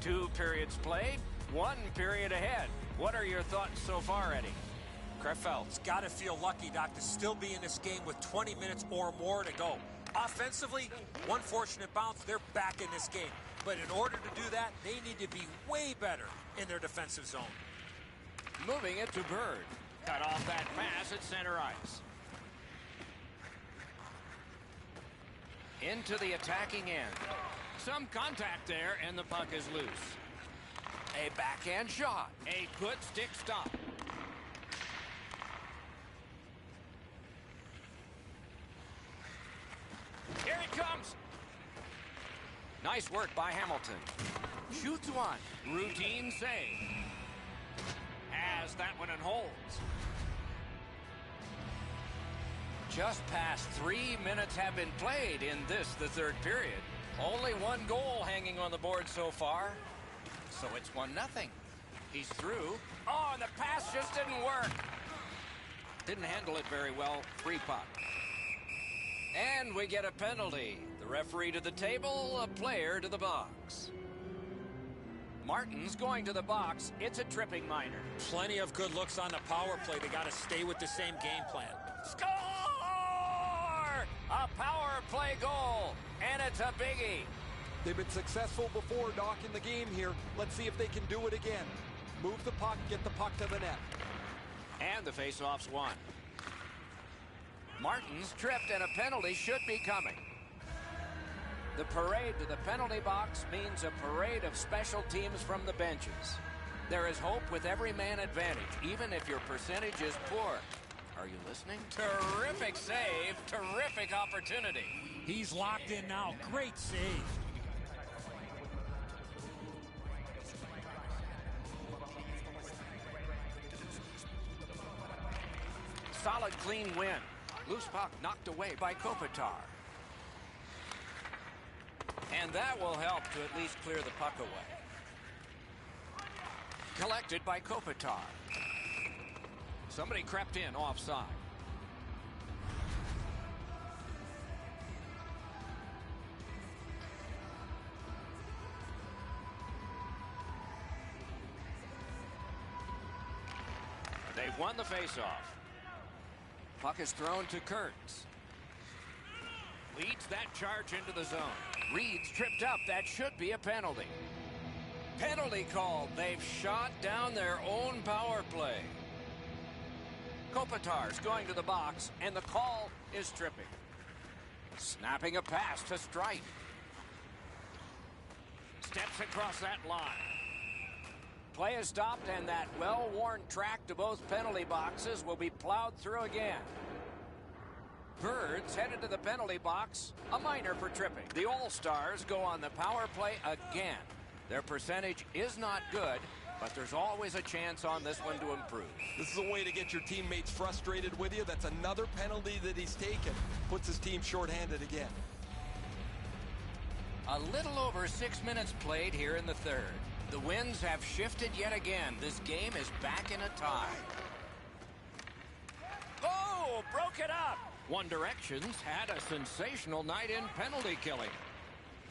2 periods played, 1 period ahead. What are your thoughts so far, Eddie? Kreffeld's got to feel lucky, Doc, to still be in this game with 20 minutes or more to go. Offensively, one fortunate bounce, they're back in this game. But in order to do that, they need to be way better in their defensive zone. Moving it to Bird. Cut off that pass at center ice. Into the attacking end. Some contact there, and the puck is loose. A backhand shot. A good stick stop. Here it comes. Nice work by Hamilton. Shoots one. Routine save. Has that one and holds. Just past 3 minutes have been played in this, the third period. Only 1 goal hanging on the board so far. So it's 1-0. He's through. Oh, and the pass just didn't work. Didn't handle it very well. Free puck. And we get a penalty. The referee to the table, a player to the box. Martin's going to the box. It's a tripping minor. Plenty of good looks on the power play. They got to stay with the same game plan. Score! A power play goal, and it's a biggie. They've been successful before, Doc, in the game here. Let's see if they can do it again. Move the puck, get the puck to the net. And the faceoff's won. Martin's tripped, and a penalty should be coming. The parade to the penalty box means a parade of special teams from the benches. There is hope with every man advantage, even if your percentage is poor. Are you listening? Terrific save, terrific opportunity. He's locked in now. Great save. Solid, clean win. Loose puck knocked away by Kopitar. And that will help to at least clear the puck away. Collected by Kopitar. Somebody crept in offside. They've won the faceoff. Puck is thrown to Kurtz. Leads that charge into the zone. Reed's tripped up. That should be a penalty. Penalty called. They've shot down their own power play. Kopitar's going to the box, and the call is tripping. Snapping a pass to Strite. Steps across that line. Play is stopped, and that well-worn track to both penalty boxes will be plowed through again. Bird's headed to the penalty box, a minor for tripping. The All-Stars go on the power play again. Their percentage is not good, but there's always a chance on this one to improve. This is a way to get your teammates frustrated with you. That's another penalty that he's taken. Puts his team shorthanded again. A little over 6 minutes played here in the third. The winds have shifted yet again. This game is back in a tie. Oh, broke it up. One Direction's had a sensational night in penalty killing.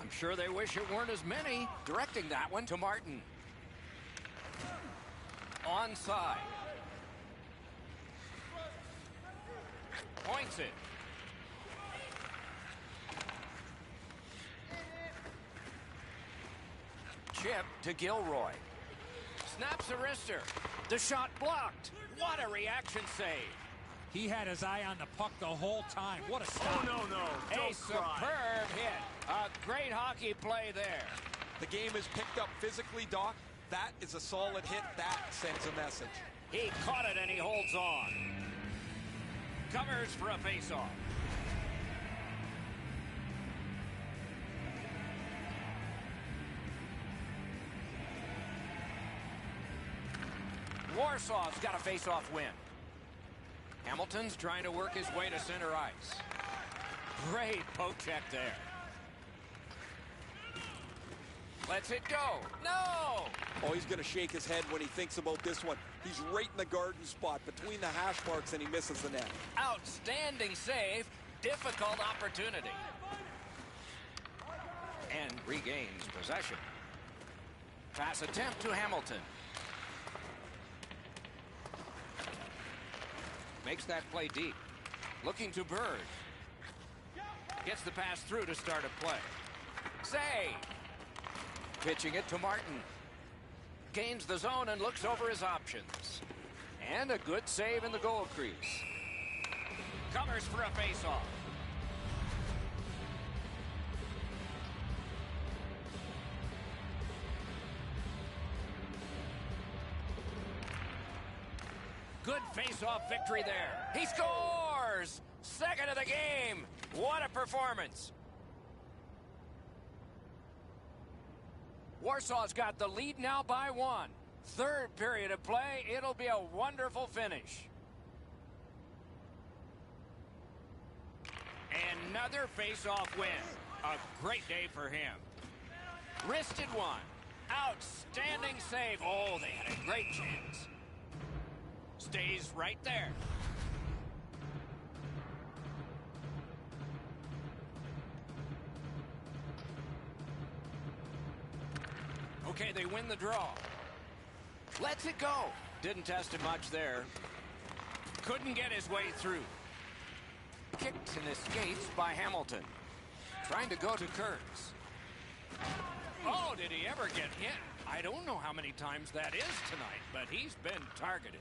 I'm sure they wish it weren't as many. Directing that one to Martin. Onside. Points it. Chip to Gilroy. Snaps a wrister. The shot blocked. What a reaction save. He had his eye on the puck the whole time. What a stop. Oh, no. A superb hit. A great hockey play there. The game is picked up physically, Doc. That is a solid hit. That sends a message. He caught it, and he holds on. Covers for a faceoff. Warsaw's got a face-off win. Hamilton's trying to work his way to center ice. Great poke check there. Lets it go. No! Oh, he's going to shake his head when he thinks about this one. He's right in the garden spot between the hash marks, and he misses the net. Outstanding save. Difficult opportunity. And regains possession. Pass attempt to Hamilton. Makes that play deep. Looking to Bird. Gets the pass through to start a play. Save. Pitching it to Martin. Gains the zone and looks over his options. And a good save in the goal crease. Covers for a faceoff. Good face-off victory there. He scores! Second of the game. What a performance. Warsaw's got the lead now by 1. Third period of play. It'll be a wonderful finish. Another face-off win. A great day for him. Wristed one. Outstanding save. Oh, they had a great chance. Stays right there. Okay, they win the draw. Lets it go. Didn't test it much there. Couldn't get his way through. Kicked and escapes by Hamilton. Trying to go to Kurtz. Oh, did he ever get hit? I don't know how many times that is tonight, but he's been targeted.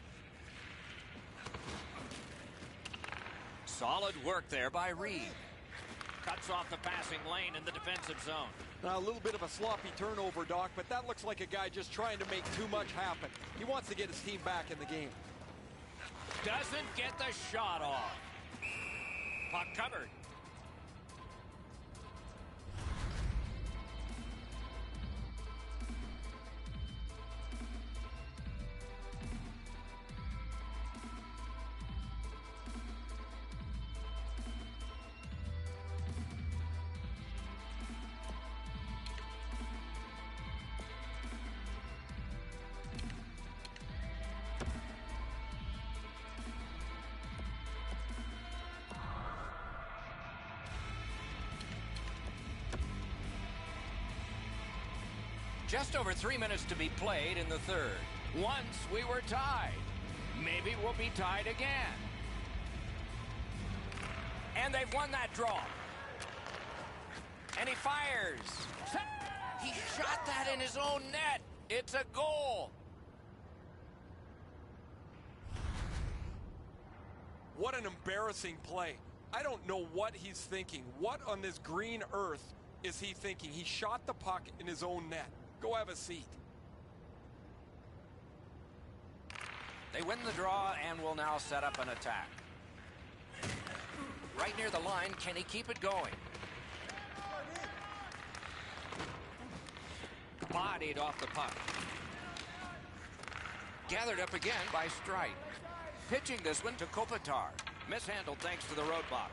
Solid work there by Reed. Cuts off the passing lane in the defensive zone. Now, a little bit of a sloppy turnover, Doc, but that looks like a guy just trying to make too much happen. He wants to get his team back in the game. Doesn't get the shot off. Puck covered. Just over 3 minutes to be played in the third. Once we were tied. Maybe we'll be tied again. And they've won that draw. And he fires. He shot that in his own net. It's a goal. What an embarrassing play. I don't know what he's thinking. What on this green earth is he thinking? He shot the puck in his own net. Go have a seat. They win the draw and will now set up an attack. Right near the line, can he keep it going? Bodied off the puck. Gathered up again by Strite. Pitching this one to Kopitar. Mishandled thanks to the roadblock.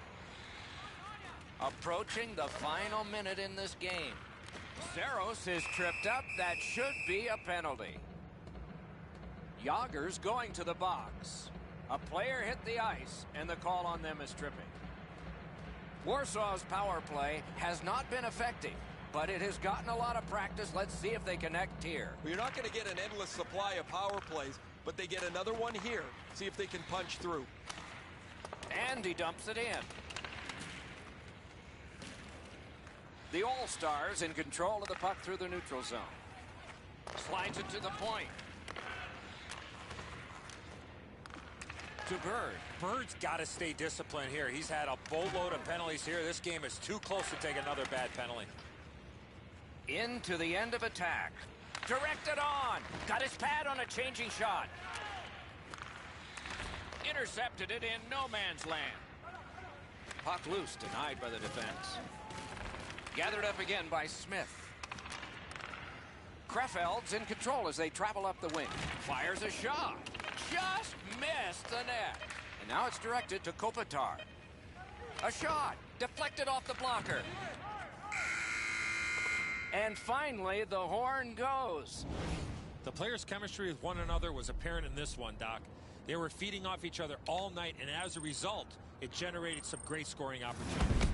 Approaching the final minute in this game. Saros is tripped up. That should be a penalty. Yager's going to the box. A player hit the ice, and the call on them is tripping. Warsaw's power play has not been effective, but it has gotten a lot of practice. Let's see if they connect here. Well, you're not going to get an endless supply of power plays, but they get another one here. See if they can punch through. And he dumps it in. The All-Stars in control of the puck through the neutral zone. Slides it to the point. To Bird. Bird's got to stay disciplined here. He's had a boatload of penalties here. This game is too close to take another bad penalty. Into the end of attack. Directed on. Got his pad on a changing shot. Intercepted it in no man's land. Puck loose, denied by the defense. Gathered up again by Smith. Krefeld's in control as they travel up the wing. Fires a shot. Just missed the net. And now it's directed to Kopitar. A shot. Deflected off the blocker. And finally, the horn goes. The players' chemistry with one another was apparent in this one, Doc. They were feeding off each other all night, and as a result, it generated some great scoring opportunities.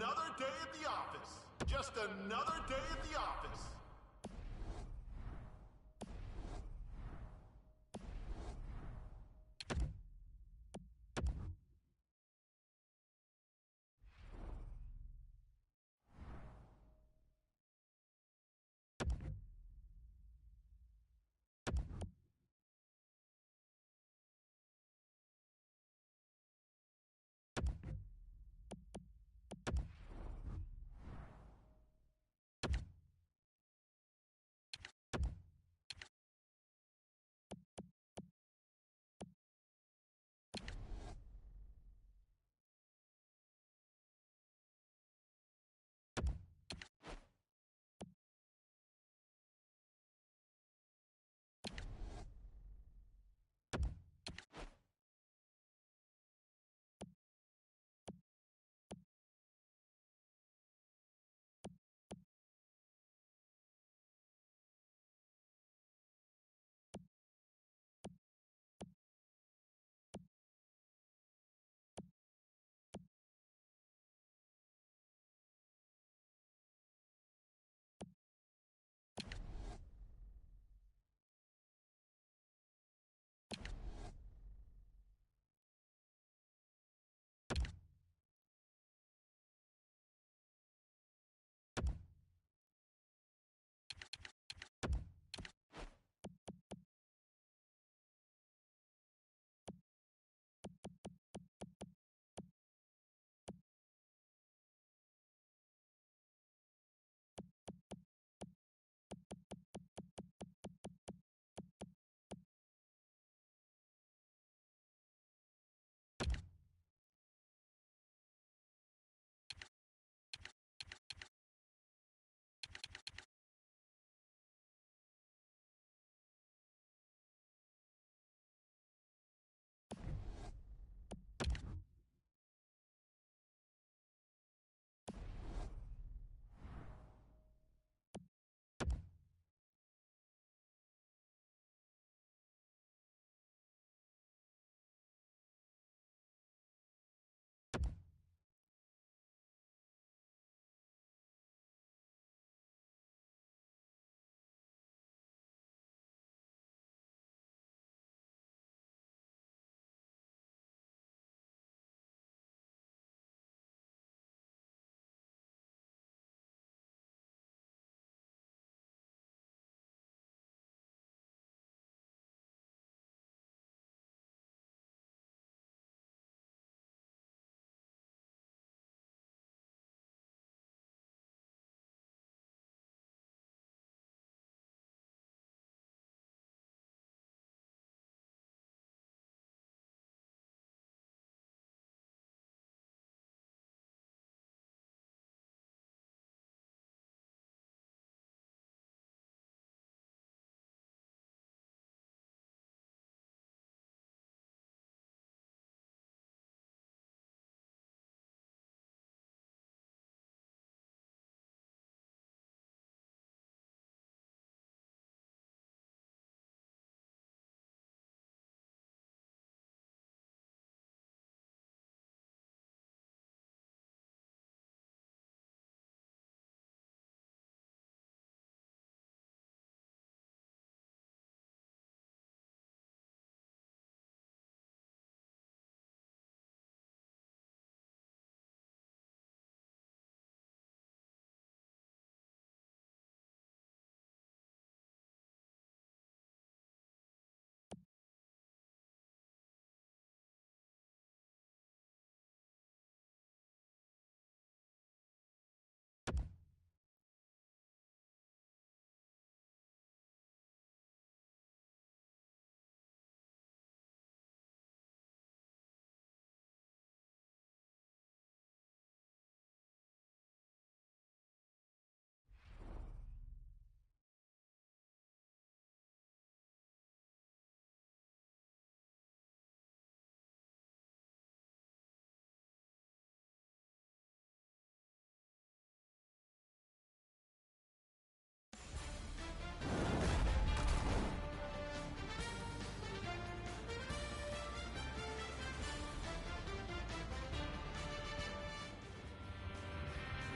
another day at the office. Just another day at the office.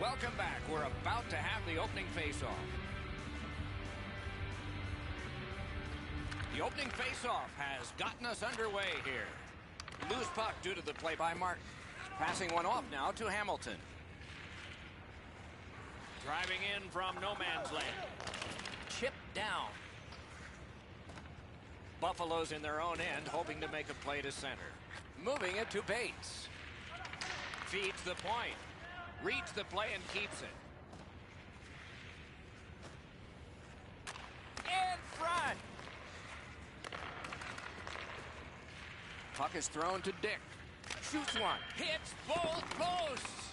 Welcome back. We're about to have the opening face-off. The opening face-off has gotten us underway here. Loose puck due to the play by Martin. Passing one off now to Hamilton. Driving in from no man's land. Chip down. Buffalo's in their own end, hoping to make a play to center. Moving it to Bates. Feeds the point. Reads the play and keeps it. In front. Puck is thrown to Dick. Shoots one. Hits both posts.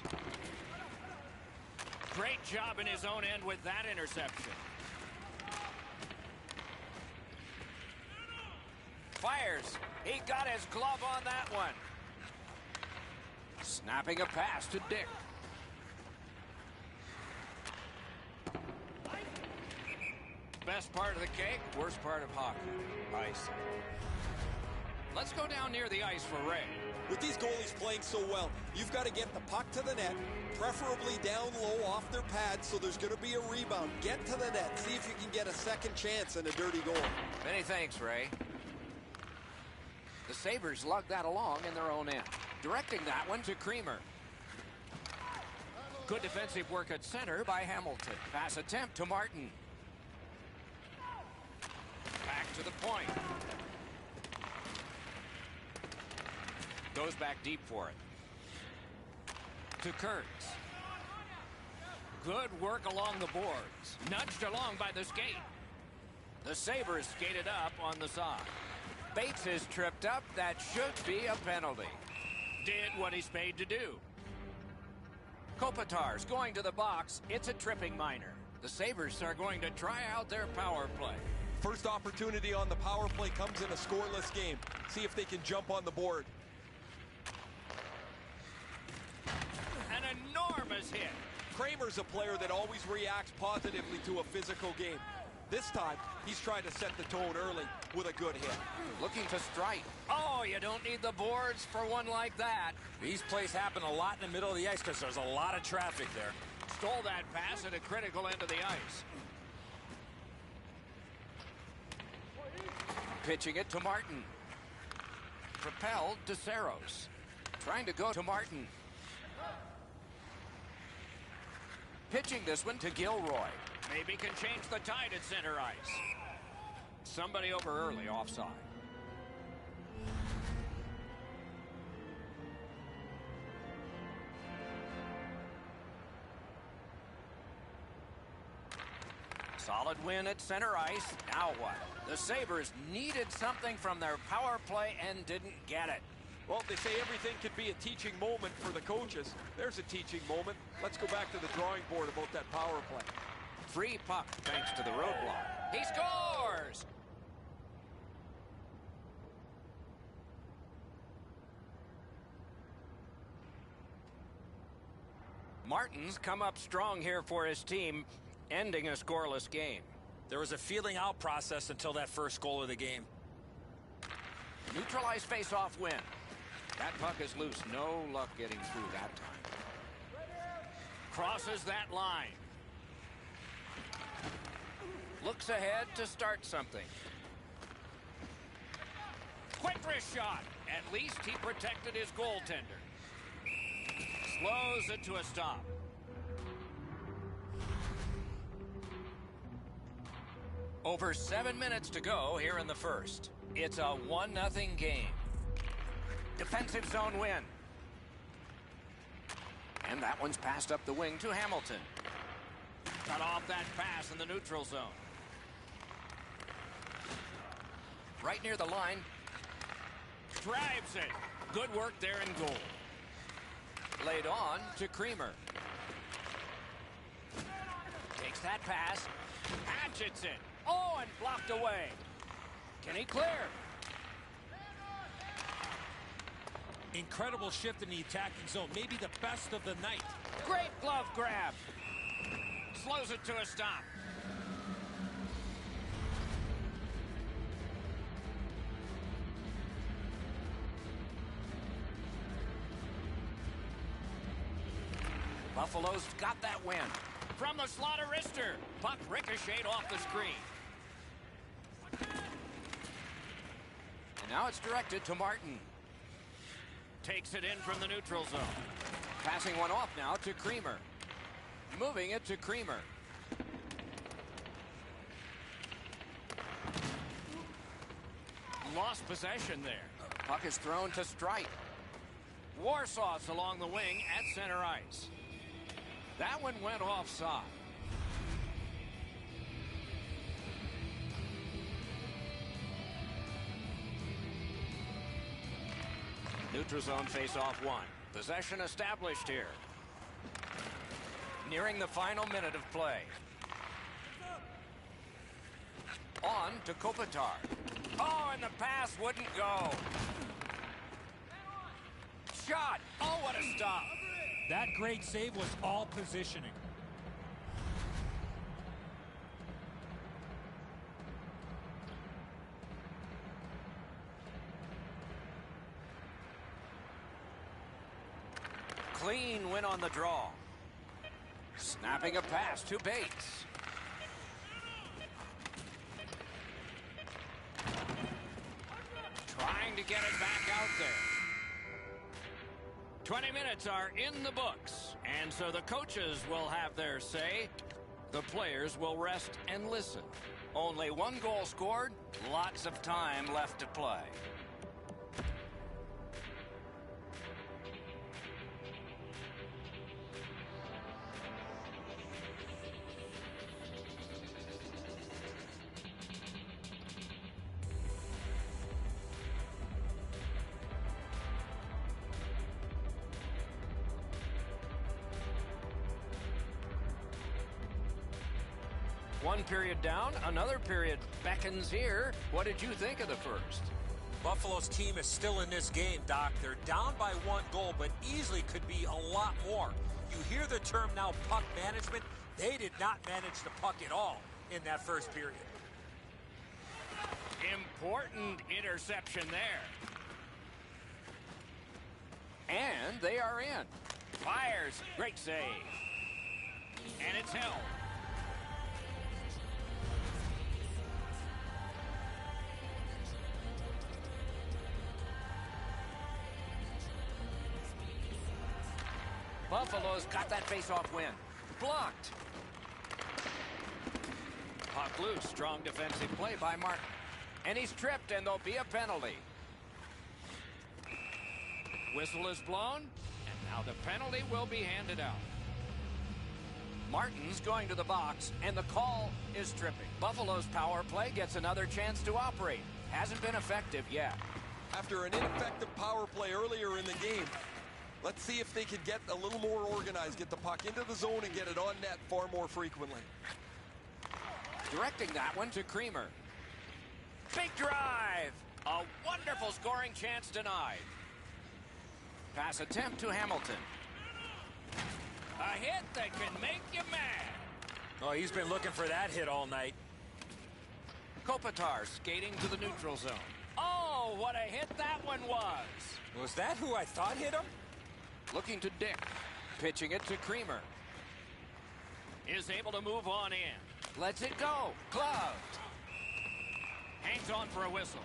Great job in his own end with that interception. Fires. He got his glove on that one. Snapping a pass to Dick. Best part of the cake, worst part of hockey. Ice. Let's go down near the ice for Ray. With these goalies playing so well, you've got to get the puck to the net, preferably down low off their pads so there's going to be a rebound. Get to the net, see if you can get a second chance and a dirty goal. Many thanks, Ray. The Sabres lug that along in their own end. Directing that one to Creamer. Good defensive work at center by Hamilton. Pass attempt to Martin. Back to the point. Goes back deep for it. To Kurtz. Good work along the boards. Nudged along by the skate. The Sabres skated up on the side. Bates is tripped up. That should be a penalty. Did what he's paid to do. Kopitar's going to the box. It's a tripping minor. The Sabres are going to try out their power play. First opportunity on the power play comes in a scoreless game. See if they can jump on the board. An enormous hit. Kramer's a player that always reacts positively to a physical game. This time, he's trying to set the tone early with a good hit. Looking to strike. Oh, you don't need the boards for one like that. These plays happen a lot in the middle of the ice because there's a lot of traffic there. Stole that pass at a critical end of the ice. Pitching it to Martin. Propelled to Saros. Trying to go to Martin. Pitching this one to Gilroy. Maybe can change the tide at center ice. Somebody over early, offside. Solid win at center ice. Now what? The Sabres needed something from their power play and didn't get it. Well, they say everything could be a teaching moment for the coaches. There's a teaching moment. Let's go back to the drawing board about that power play. Free puck thanks to the roadblock. He scores! Martin's come up strong here for his team, ending a scoreless game. There was a feeling out process until that first goal of the game. Neutralized face-off win. That puck is loose. No luck getting through that time. Crosses that line. Looks ahead to start something. Quick wrist shot. At least he protected his goaltender. Slows it to a stop. Over 7 minutes to go here in the first. It's a 1-0 game. Defensive zone win. And that one's passed up the wing to Hamilton. Cut off that pass in the neutral zone. Right near the line. Drives it. Good work there in goal. Laid on to Creamer. Takes that pass. Hatchets it. Oh, and blocked away. Can he clear? Incredible shift in the attacking zone. Maybe the best of the night. Great glove grab. Slows it to a stop. Buffalo's got that win. From the slaughter wrister. Puck ricocheted off the screen. And now it's directed to Martin. Takes it in from the neutral zone. Passing one off now to Creamer. Moving it to Creamer. Lost possession there. Puck is thrown to Strike. Warsaw's along the wing at center ice. That one went offside. Neutral zone face-off one. Possession established here. Nearing the final minute of play. On to Kopitar. Oh, and the pass wouldn't go. Shot. Oh, what a stop. That great save was all positioning. Clean win on the draw. Snapping a pass to Bates. Trying to get it back out there. 20 minutes are in the books, and so the coaches will have their say. The players will rest and listen. Only one goal scored, lots of time left to play. One period down, another period beckons here. What did you think of the first? Buffalo's team is still in this game, Doc. They're down by 1 goal, but easily could be a lot more. You hear the term now, puck management. They did not manage the puck at all in that first period. Important interception there. And they are in. Fires. Great save. And it's held. Buffalo's got that face-off win. Blocked. Puck loose. Strong defensive play by Martin. And he's tripped, and there'll be a penalty. Whistle is blown, and now the penalty will be handed out. Martin's going to the box, and the call is tripping. Buffalo's power play gets another chance to operate. Hasn't been effective yet. After an ineffective power play earlier in the game, let's see if they can get a little more organized, get the puck into the zone and get it on net far more frequently. Directing that one to Creamer. Big drive. A wonderful scoring chance denied. Pass attempt to Hamilton. A hit that can make you mad. Oh, he's been looking for that hit all night. Kopitar skating to the neutral zone. Oh, what a hit that one was. Was that who I thought hit him? Looking to Dick. Pitching it to Creamer. Is able to move on in. Lets it go. Gloved. Hangs on for a whistle.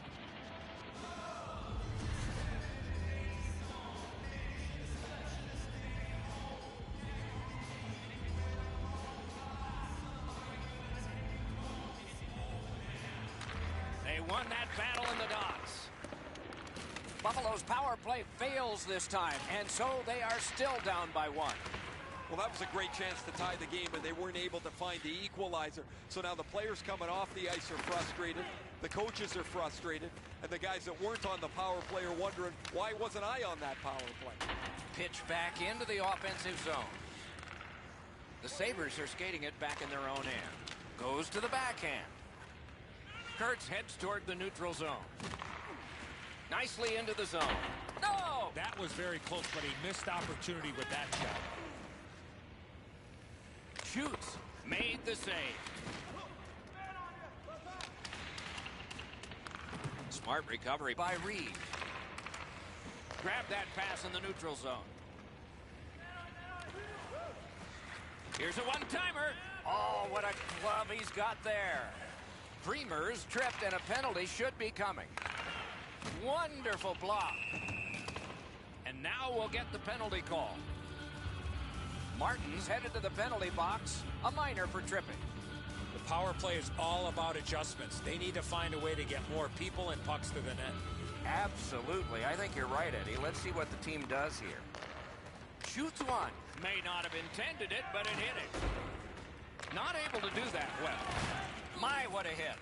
They won that battle in the docks. Buffalo's power play fails this time, and so they are still down by 1. Well, that was a great chance to tie the game, and they weren't able to find the equalizer. So now the players coming off the ice are frustrated, the coaches are frustrated, and the guys that weren't on the power play are wondering, why wasn't I on that power play? Pitch back into the offensive zone. The Sabres are skating it back in their own end. Goes to the backhand. Kurtz heads toward the neutral zone. Nicely into the zone. No! That was very close, but he missed opportunity with that shot. Shoots. Made the save. Smart recovery by Reed. Grab that pass in the neutral zone. Here's a one-timer. Oh, what a glove he's got there. Bremer's tripped and a penalty should be coming. Wonderful block. And now we'll get the penalty call. Martin's headed to the penalty box. A minor for tripping. The power play is all about adjustments. They need to find a way to get more people and pucks to the net. Absolutely. I think you're right, Eddie. Let's see what the team does here. Shoots one. May not have intended it, but it hit it. Not able to do that well. My, what a hit.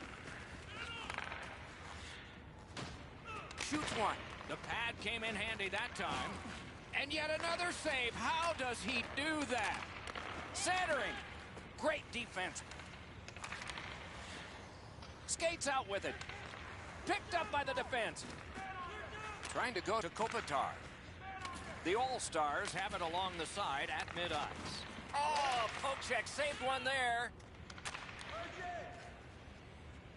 Shoots one. The pad came in handy that time. And yet another save. How does he do that? Centering. Great defense. Skates out with it. Picked up by the defense. Trying to go to Kopitar. The All-Stars have it along the side at mid-ice. Oh, poke check. Saved one there.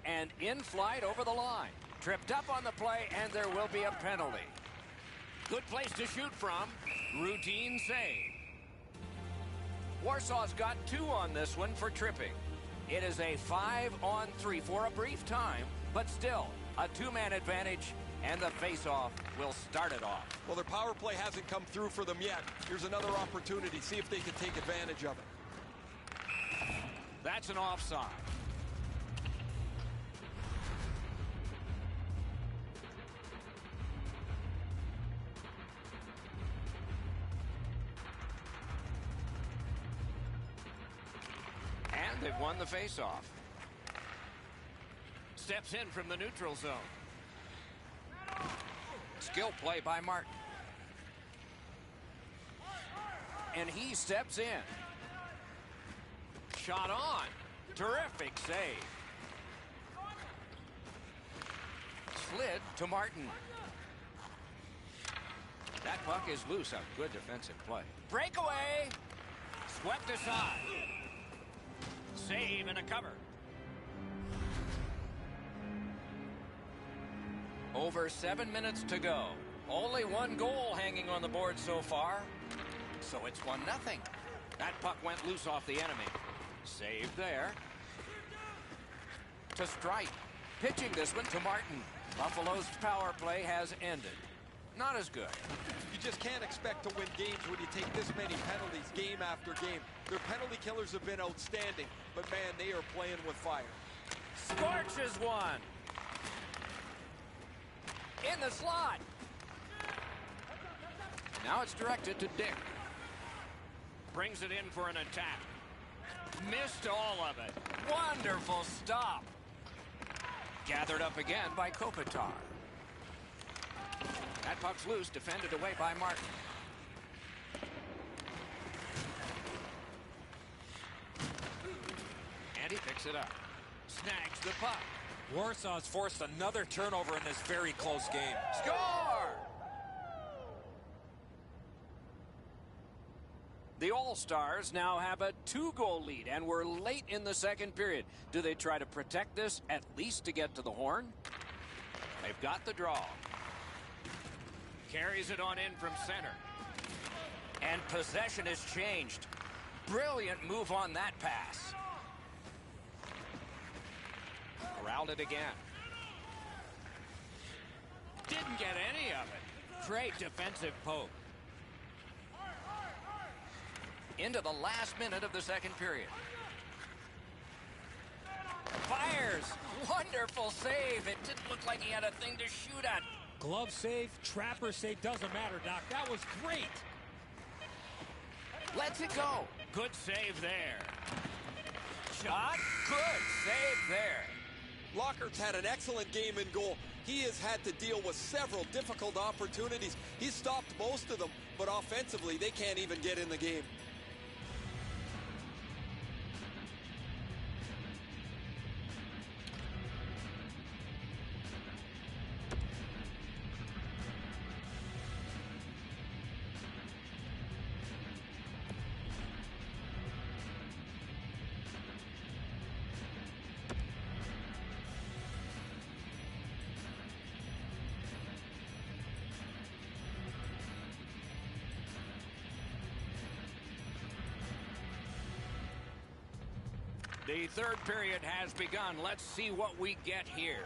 And in flight over the line. Tripped up on the play, and there will be a penalty. Good place to shoot from. Routine save. Warsaw's got 2 on this one for tripping. It is a 5-on-3 for a brief time, but still a 2-man advantage, and the face-off will start it off. Well, their power play hasn't come through for them yet. Here's another opportunity. See if they can take advantage of it. That's an offside. And they've won the face-off. Steps in from the neutral zone. Skill play by Martin. And he steps in. Shot on. Terrific save. Slid to Martin. That puck is loose. A good defensive play. Breakaway. Swept aside. Save and a cover. Over 7 minutes to go. Only 1 goal hanging on the board so far. So it's 1-0. That puck went loose off the enemy. Save there. To Strike. Pitching this one to Martin. Buffalo's power play has ended. Not as good. You just can't expect to win games when you take this many penalties game after game. Their penalty killers have been outstanding, but man, they are playing with fire. Scorches one. In the slot. Now it's directed to Dick. Brings it in for an attack. Missed all of it. Wonderful stop. Gathered up again by Kopitar. That puck's loose, defended away by Martin. And he picks it up. Snags the puck. Warsaw's forced another turnover in this very close game. Score! The All-Stars now have a 2-goal lead, and we're late in the second period. Do they try to protect this, at least to get to the horn? They've got the draw. Carries it on in from center. And possession has changed. Brilliant move on that pass. Corralled it again. Didn't get any of it. Great defensive poke. Into the last minute of the second period. Fires. Wonderful save. It didn't look like he had a thing to shoot at. Glove save, trapper save, doesn't matter, Doc. That was great. Lets it go. Good save there. Shot. Good save there. Lockhart's had an excellent game in goal. He has had to deal with several difficult opportunities. He's stopped most of them, but offensively, they can't even get in the game. The third period has begun. Let's see what we get here.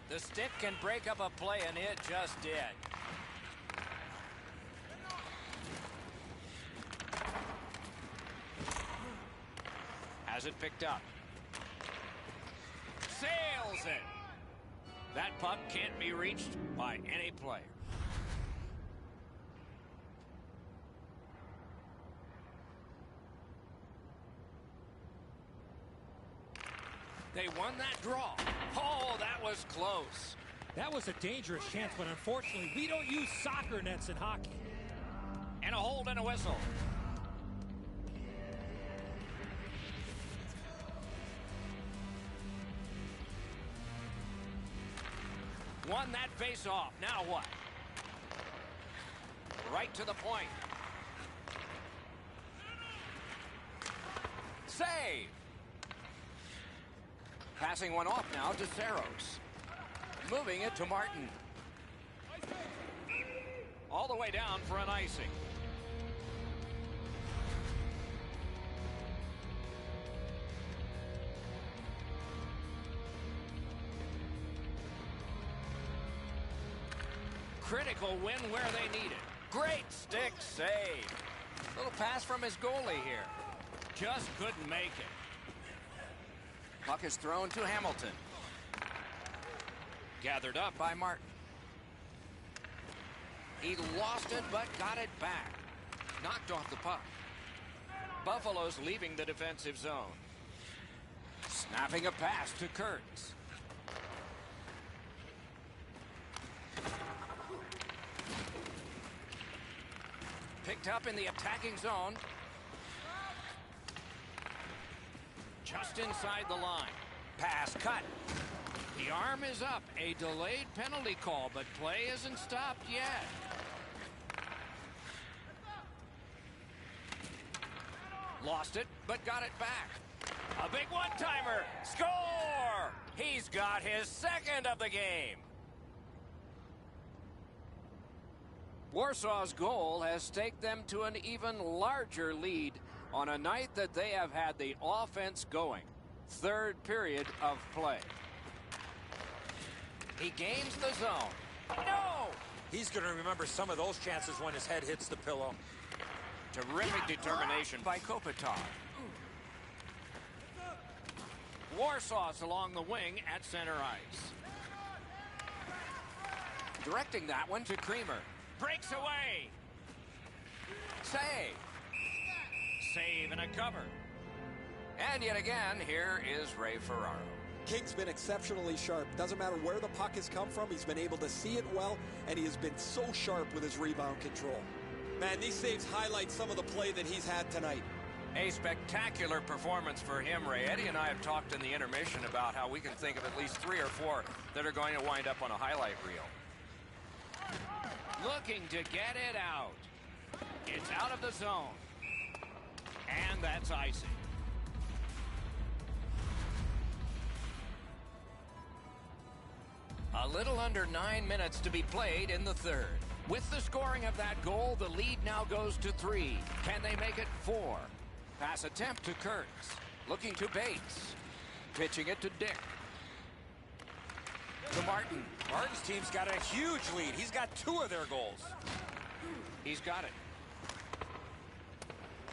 The stick can break up a play, and it just did. Has it picked up. Sails it. That puck can't be reached by any player. They won that draw. Oh, that was close. That was a dangerous chance, but unfortunately, we don't use soccer nets in hockey. And a hold and a whistle. Won that face-off. Now what? Right to the point. Save. Passing one off now to Saros. Moving it to Martin. All the way down for an icing. Critical win where they need it. Great stick save. Little pass from his goalie here. Just couldn't make it. Puck is thrown to Hamilton. Gathered up by Martin. He lost it but got it back. Knocked off the puck. Buffalo's leaving the defensive zone. Snapping a pass to Kurtz. Picked up in the attacking zone. Just inside the line. Pass cut. The arm is up. A delayed penalty call, but play isn't stopped yet. Lost it, but got it back. A big one-timer. Score! He's got his second of the game. Warsaw's goal has staked them to an even larger lead on a night that they have had the offense going. Third period of play. He gains the zone. No! He's going to remember some of those chances when his head hits the pillow. Terrific determination by Kopitar. Warsaw's along the wing at center ice. Directing that one to Creamer. Breaks away. Save. Save and a cover. And yet again, here is Ray Ferraro. King's been exceptionally sharp. Doesn't matter where the puck has come from. He's been able to see it well, and he has been so sharp with his rebound control. Man, these saves highlight some of the play that he's had tonight. A spectacular performance for him, Ray. Eddie and I have talked in the intermission about how we can think of at least 3 or 4 that are going to wind up on a highlight reel. Looking to get it out. It's out of the zone. And that's icing. A little under 9 minutes to be played in the third. With the scoring of that goal, the lead now goes to 3. Can they make it 4? Pass attempt to Kurtz. Looking to Bates. Pitching it to Dick. To Martin. Martin's team's got a huge lead. He's got 2 of their goals. He's got it.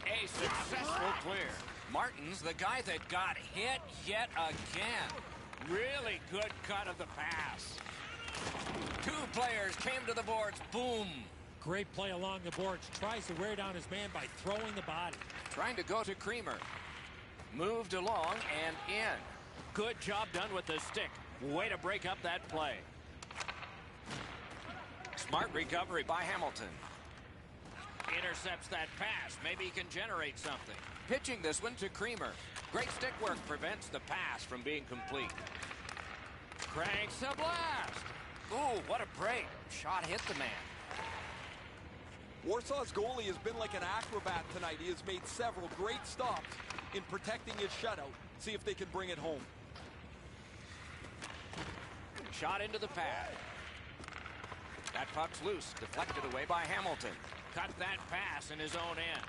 A successful clear. Martin's the guy that got hit yet again. Really good cut of the pass. 2 players came to the boards. Boom. Great play along the boards. Tries to wear down his man by throwing the body. Trying to go to Creamer. Moved along and in. Good job done with the stick. Way to break up that play. Smart recovery by Hamilton. Intercepts that pass. Maybe he can generate something. Pitching this one to Creamer. Great stick work prevents the pass from being complete. Cranks a blast. Ooh, what a break. Shot hit the man. Warsaw's goalie has been like an acrobat tonight. He has made several great stops in protecting his shutout. See if they can bring it home. Shot into the pad. That puck's loose. Deflected away by Hamilton. Cut that pass in his own end.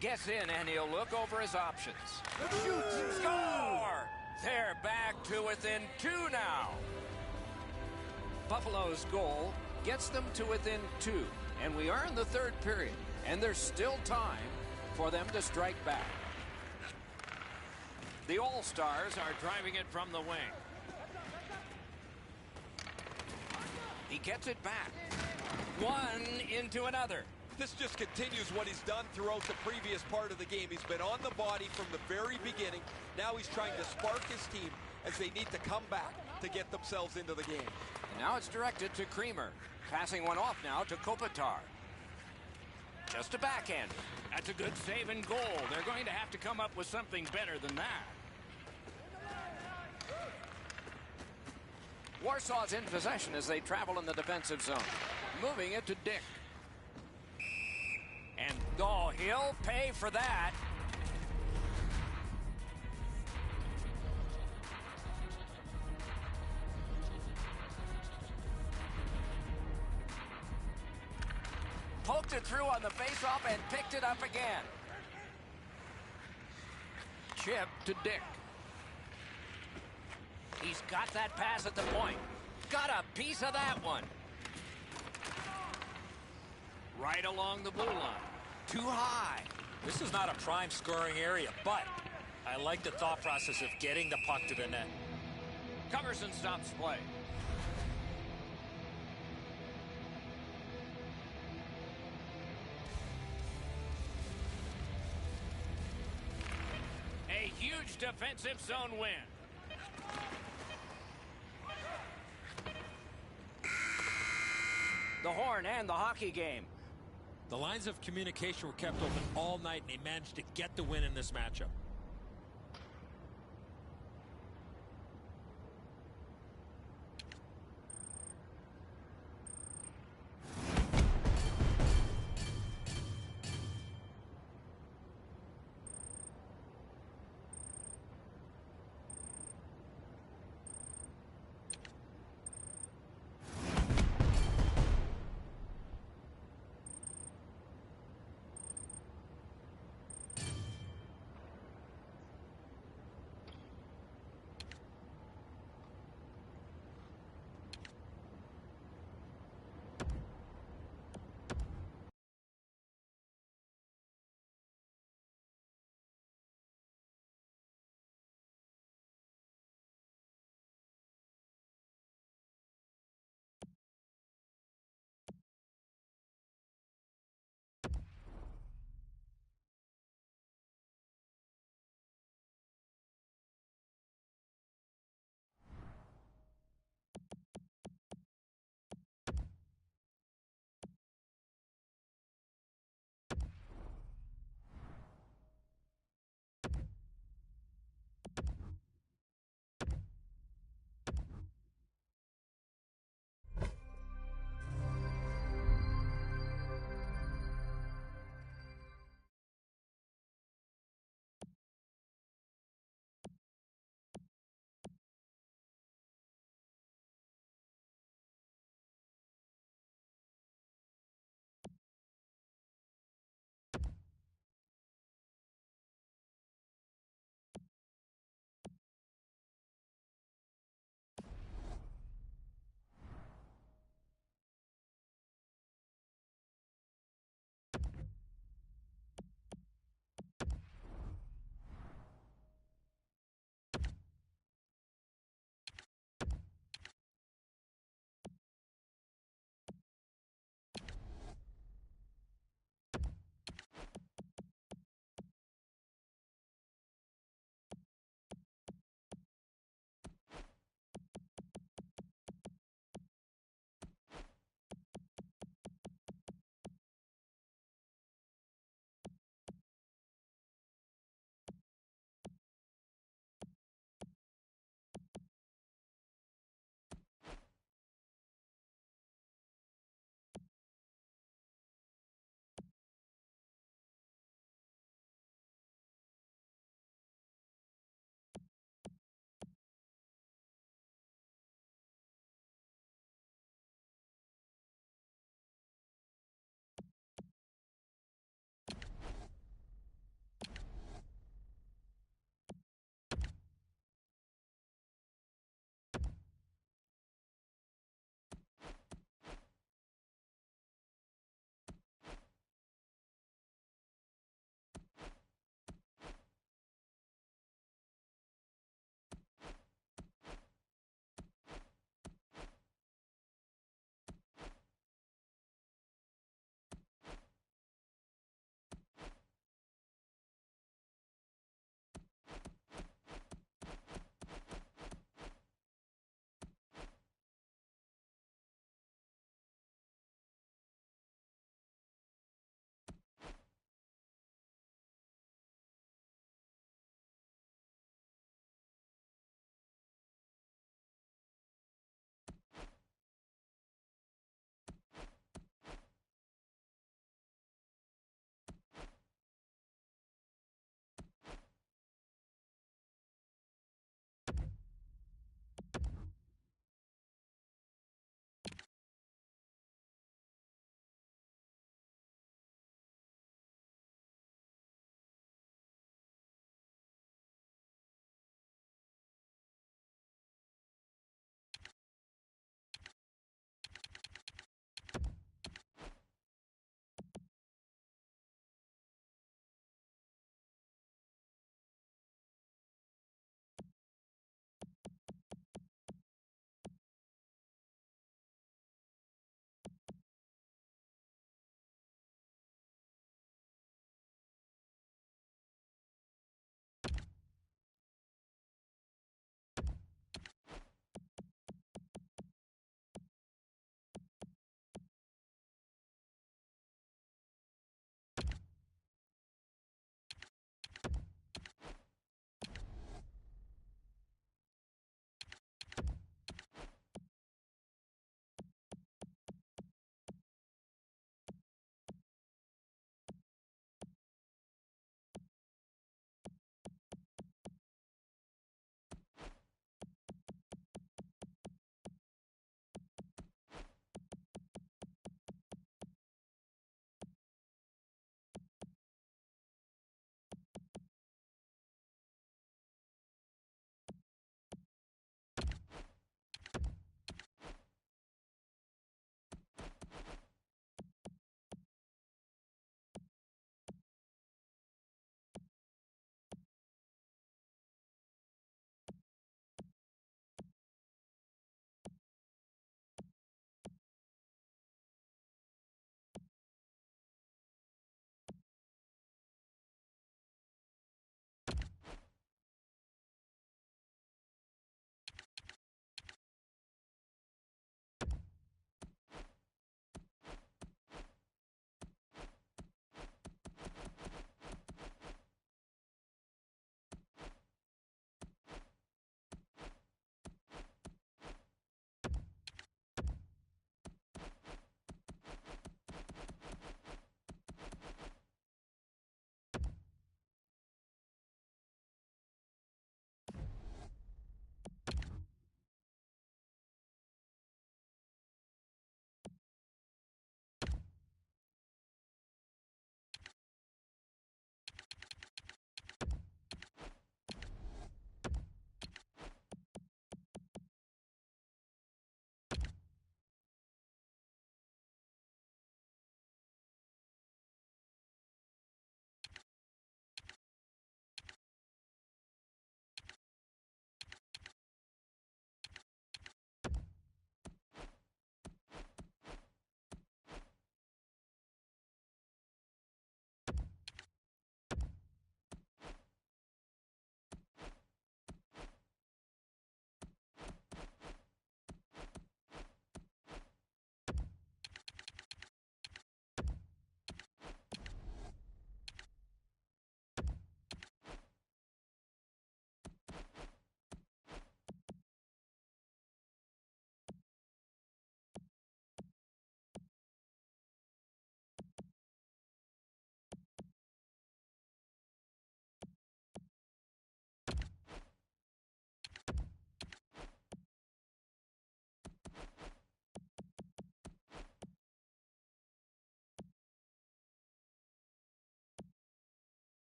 Gets in, and he'll look over his options. Shoots, score! They're back to within 2 now. Buffalo's goal gets them to within 2, and we are in the third period, and there's still time for them to strike back. The All-Stars are driving it from the wing. He gets it back. One into another. This just continues what he's done throughout the previous part of the game. He's been on the body from the very beginning. Now he's trying to spark his team as they need to come back to get themselves into the game. And now it's directed to Creamer. Passing one off now to Kopitar. Just a backhand. That's a good save and goal. They're going to have to come up with something better than that. Warsaw's in possession as they travel in the defensive zone. Moving it to Dick. And, oh, he'll pay for that. Poked it through on the faceoff and picked it up again. Chip to Dick. He's got that pass at the point. Got a piece of that one. Right along the blue line. Too high. This is not a prime scoring area, but I like the thought process of getting the puck to the net. Coverson stops play. A huge defensive zone win. The horn and the hockey game. The lines of communication were kept open all night, and they managed to get the win in this matchup.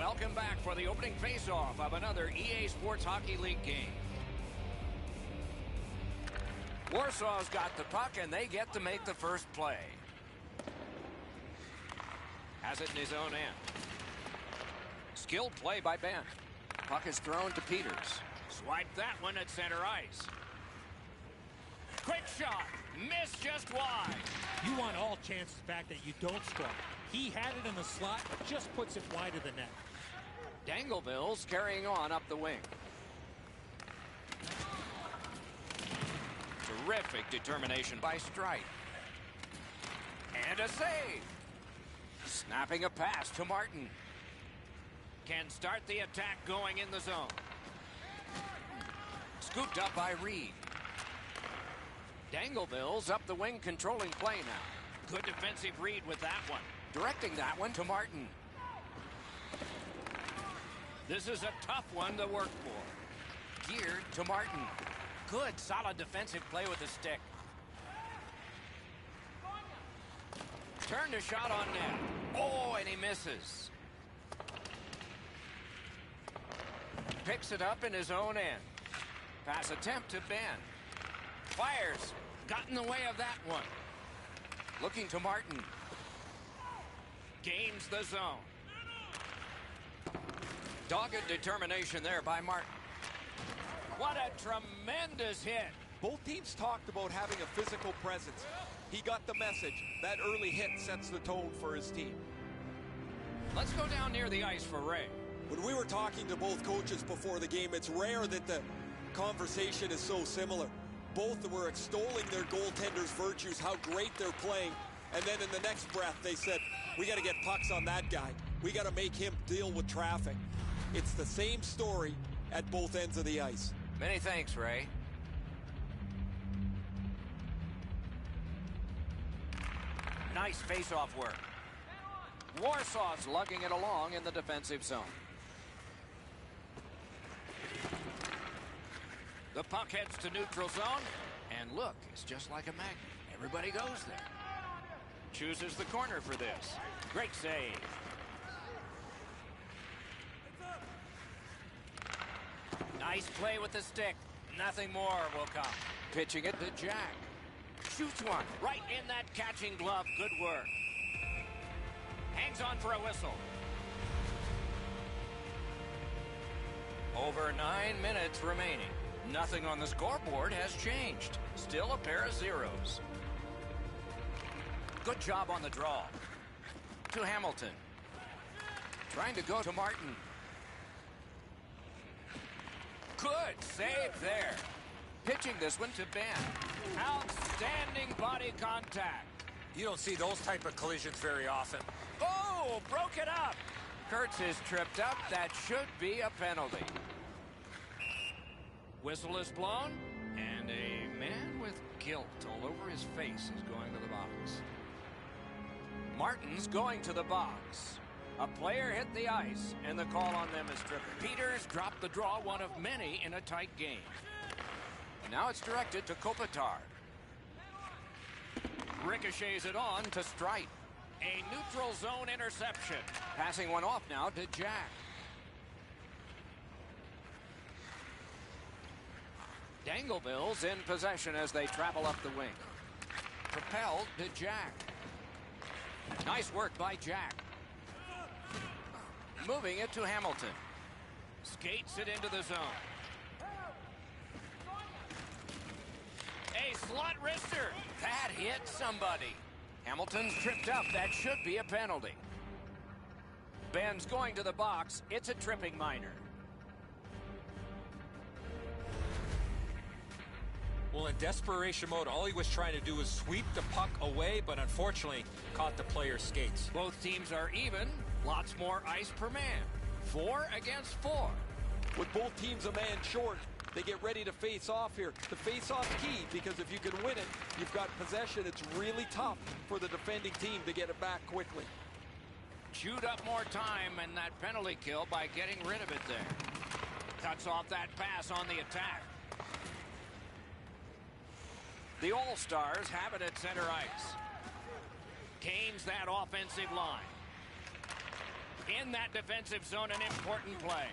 Welcome back for the opening face-off of another EA Sports Hockey League game. Warsaw's got the puck, and they get to make the first play. Has it in his own end. Skilled play by Ben. Puck is thrown to Peters. Swipe that one at center ice. Quick shot. Missed just wide. You want all chances back that you don't score. He had it in the slot, but just puts it wide of the net. Dangleville's carrying on up the wing. Terrific determination by Strite. And a save. Snapping a pass to Martin. Can start the attack going in the zone. Scooped up by Reed. Dangleville's up the wing, controlling play now. Good defensive read with that one. Directing that one to Martin. This is a tough one to work for. Geared to Martin. Good, solid defensive play with the stick. Turned a shot on net. Oh, and he misses. Picks it up in his own end. Pass attempt to Ben. Fires. Got in the way of that one. Looking to Martin. Gains the zone. Dogged determination there by Martin. What a tremendous hit. Both teams talked about having a physical presence. He got the message. That early hit sets the tone for his team. Let's go down near the ice for Ray. When we were talking to both coaches before the game, it's rare that the conversation is so similar. Both were extolling their goaltenders' virtues, how great they're playing. And then in the next breath, they said, we got to get pucks on that guy. We got to make him deal with traffic. It's the same story at both ends of the ice. Many thanks, Ray. Nice face-off work. Warsaw's lugging it along in the defensive zone. The puck heads to neutral zone. And look, it's just like a magnet. Everybody goes there. Chooses the corner for this. Great save. Nice play with the stick. Nothing more will come. Pitching it to Jack. Shoots one right in that catching glove. Good work. Hangs on for a whistle. Over 9 minutes remaining. Nothing on the scoreboard has changed. Still a pair of zeros. Good job on the draw. To Hamilton. Trying to go to Martin. Good save there. Pitching this one to Ben. Outstanding body contact. You don't see those type of collisions very often. Oh, broke it up. Kurtz is tripped up. That should be a penalty. Whistle is blown, and a man with guilt all over his face is going to the box. Martin's going to the box. A player hit the ice, and the call on them is tripping. Peters dropped the draw, one of many in a tight game. Now it's directed to Kopitar. Ricochets it on to Strite. A neutral zone interception. Passing one off now to Jack. Dangleville's in possession as they travel up the wing. Propelled to Jack. Nice work by Jack. Moving it to Hamilton. Skates it into the zone. A slot wrister. That hit somebody. Hamilton's tripped up. That should be a penalty. Ben's going to the box. It's a tripping minor. Well, in desperation mode, all he was trying to do was sweep the puck away, but unfortunately caught the player's skates. Both teams are even. Lots more ice per man. 4 against 4. With both teams a man short, they get ready to face off here. The face-off's key, because if you can win it, you've got possession. It's really tough for the defending team to get it back quickly. Chewed up more time in that penalty kill by getting rid of it there. Cuts off that pass on the attack. The All-Stars have it at center ice. Gains that offensive line. In that defensive zone, an important play.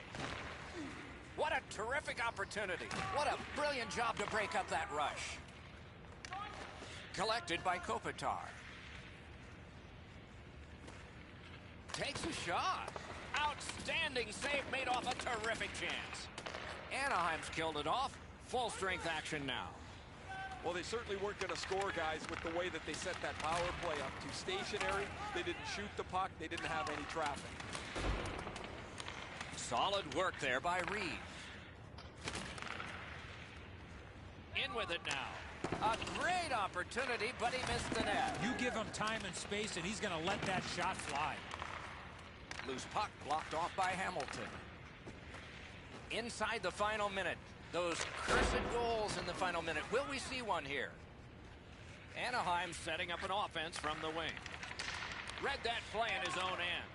What a terrific opportunity. What a brilliant job to break up that rush. Collected by Kopitar. Takes a shot. Outstanding save made off a terrific chance. Anaheim's killed it off. Full strength action now. Well, they certainly weren't going to score, guys, with the way that they set that power play up. Too stationary. They didn't shoot the puck. They didn't have any traffic. Solid work there by Reed. In with it now. A great opportunity, but he missed the net. You give him time and space, and he's going to let that shot fly. Loose puck blocked off by Hamilton. Inside the final minute. Those cursed goals in the final minute. Will we see one here? Anaheim setting up an offense from the wing. Read that play in his own end.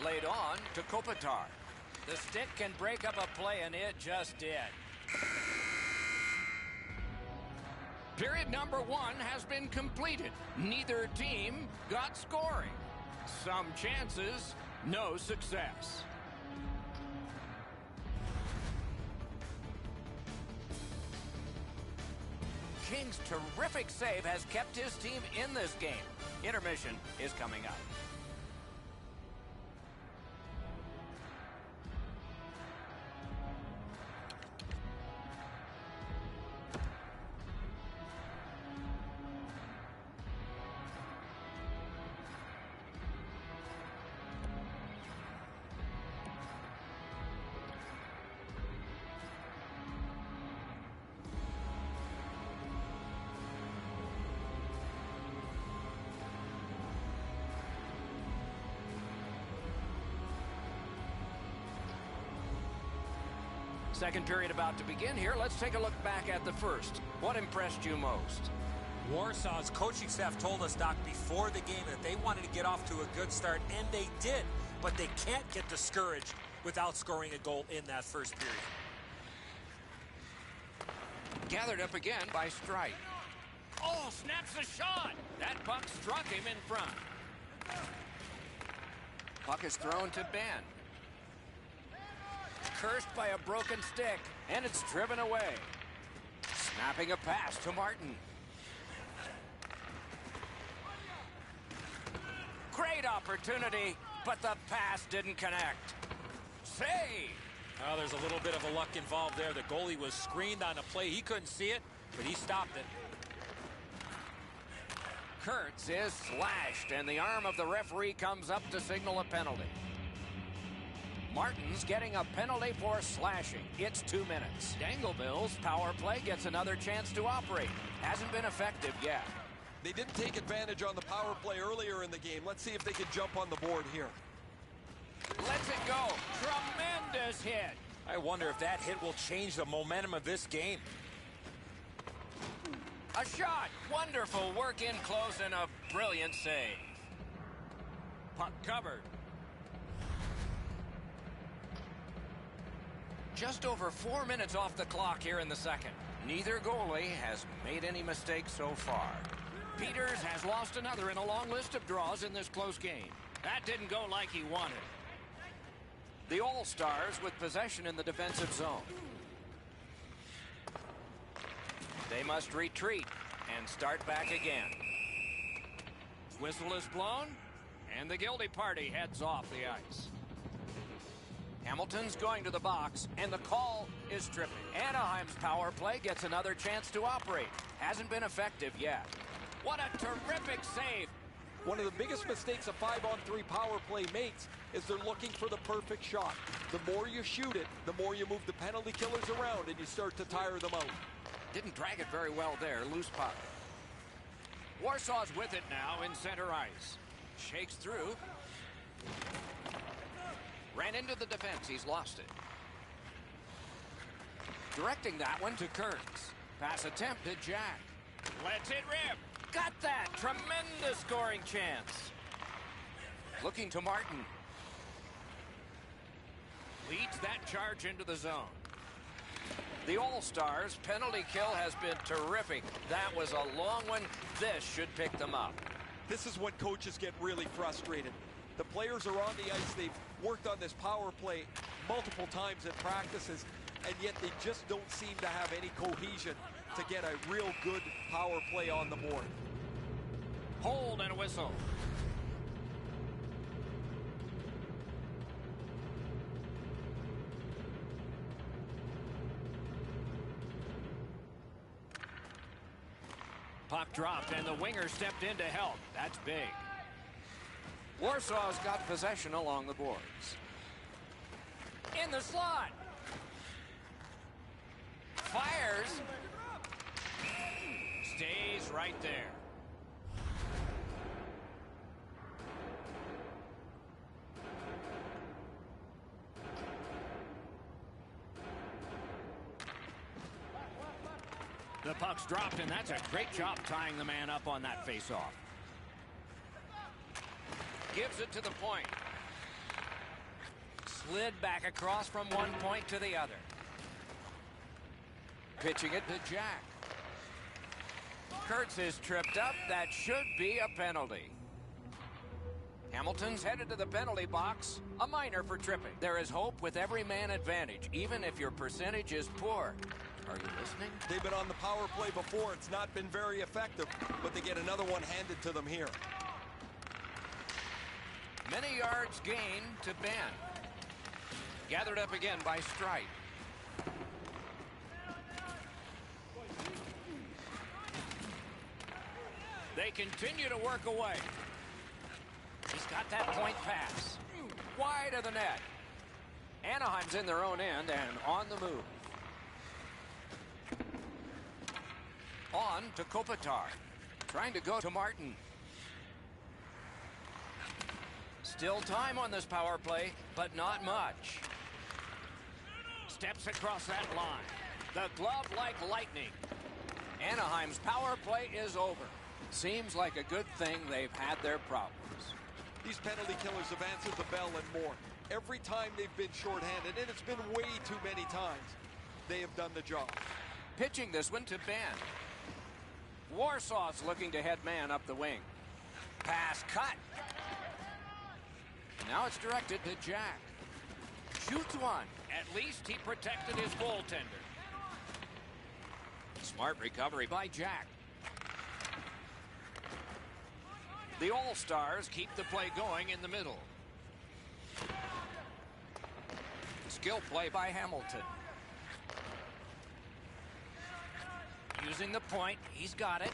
Laid on to Kopitar. The stick can break up a play, and it just did. Period number 1 has been completed. Neither team got scoring. Some chances, no success. King's terrific save has kept his team in this game. Intermission is coming up. Second period about to begin here. Let's take a look back at the first. What impressed you most? Warsaw's coaching staff told us, Doc, before the game that they wanted to get off to a good start, and they did. But they can't get discouraged without scoring a goal in that first period. Gathered up again by Strike. Oh, snaps a shot. That puck struck him in front. Puck is thrown to Ben. Cursed by a broken stick, and it's driven away. Snapping a pass to Martin. Great opportunity, but the pass didn't connect. Save! Oh, there's a little bit of a luck involved there. The goalie was screened on a play. He couldn't see it, but he stopped it. Kurtz is slashed, and the arm of the referee comes up to signal a penalty. Martin's getting a penalty for slashing. It's 2 minutes. Dangleville's power play gets another chance to operate. Hasn't been effective yet. They didn't take advantage on the power play earlier in the game. Let's see if they can jump on the board here. Lets it go. Tremendous hit. I wonder if that hit will change the momentum of this game. A shot. Wonderful work in close and a brilliant save. Puck covered. Just over 4 minutes off the clock here in the second. Neither goalie has made any mistakes so far. Peters has lost another in a long list of draws in this close game. That didn't go like he wanted. The All-Stars with possession in the defensive zone. They must retreat and start back again. Whistle is blown, and the guilty party heads off the ice. Hamilton's going to the box, and the call is tripping. Anaheim's power play gets another chance to operate. Hasn't been effective yet. What a terrific save. One of the biggest mistakes a 5-on-3 power play makes is they're looking for the perfect shot. The more you shoot it, the more you move the penalty killers around, and you start to tire them out. Didn't drag it very well there. Loose puck. Warsaw's with it now in center ice. Shakes through. Ran into the defense. He's lost it. Directing that one to Kurtz. Pass attempt to Jack. Lets it rip. Got that. Tremendous scoring chance. Looking to Martin. Leads that charge into the zone. The All-Stars penalty kill has been terrific. That was a long one. This should pick them up. This is when coaches get really frustrated. The players are on the ice. They've worked on this power play multiple times in practices, and yet they just don't seem to have any cohesion to get a real good power play on the board. Hold and a whistle. Puck dropped, and the winger stepped in to help. That's big. Warsaw's got possession along the boards. In the slot. Fires. Stays right there. The puck's dropped, and that's a great job tying the man up on that faceoff. Gives it to the point. Slid back across from one point to the other. Pitching it to Jack. Kurtz is tripped up. That should be a penalty. Hamilton's headed to the penalty box. A minor for tripping. There is hope with every man advantage, even if your percentage is poor. Are you listening? They've been on the power play before. It's not been very effective, but they get another one handed to them here. Many yards gained to Ben. Gathered up again by Strite. They continue to work away. He's got that point pass. Wide of the net. Anaheim's in their own end and on the move. On to Kopitar. Trying to go to Martin. Still time on this power play, but not much. Steps across that line. The glove like lightning. Anaheim's power play is over. Seems like a good thing they've had their problems. These penalty killers have answered the bell and more. Every time they've been shorthanded, and it's been way too many times, they have done the job. Pitching this one to Ben. Warsaw's looking to head man up the wing. Pass cut. Now it's directed to Jack. Shoots one. At least he protected his goaltender. Smart recovery by Jack. The All-Stars keep the play going in the middle. Skill play by Hamilton. Using the point, he's got it.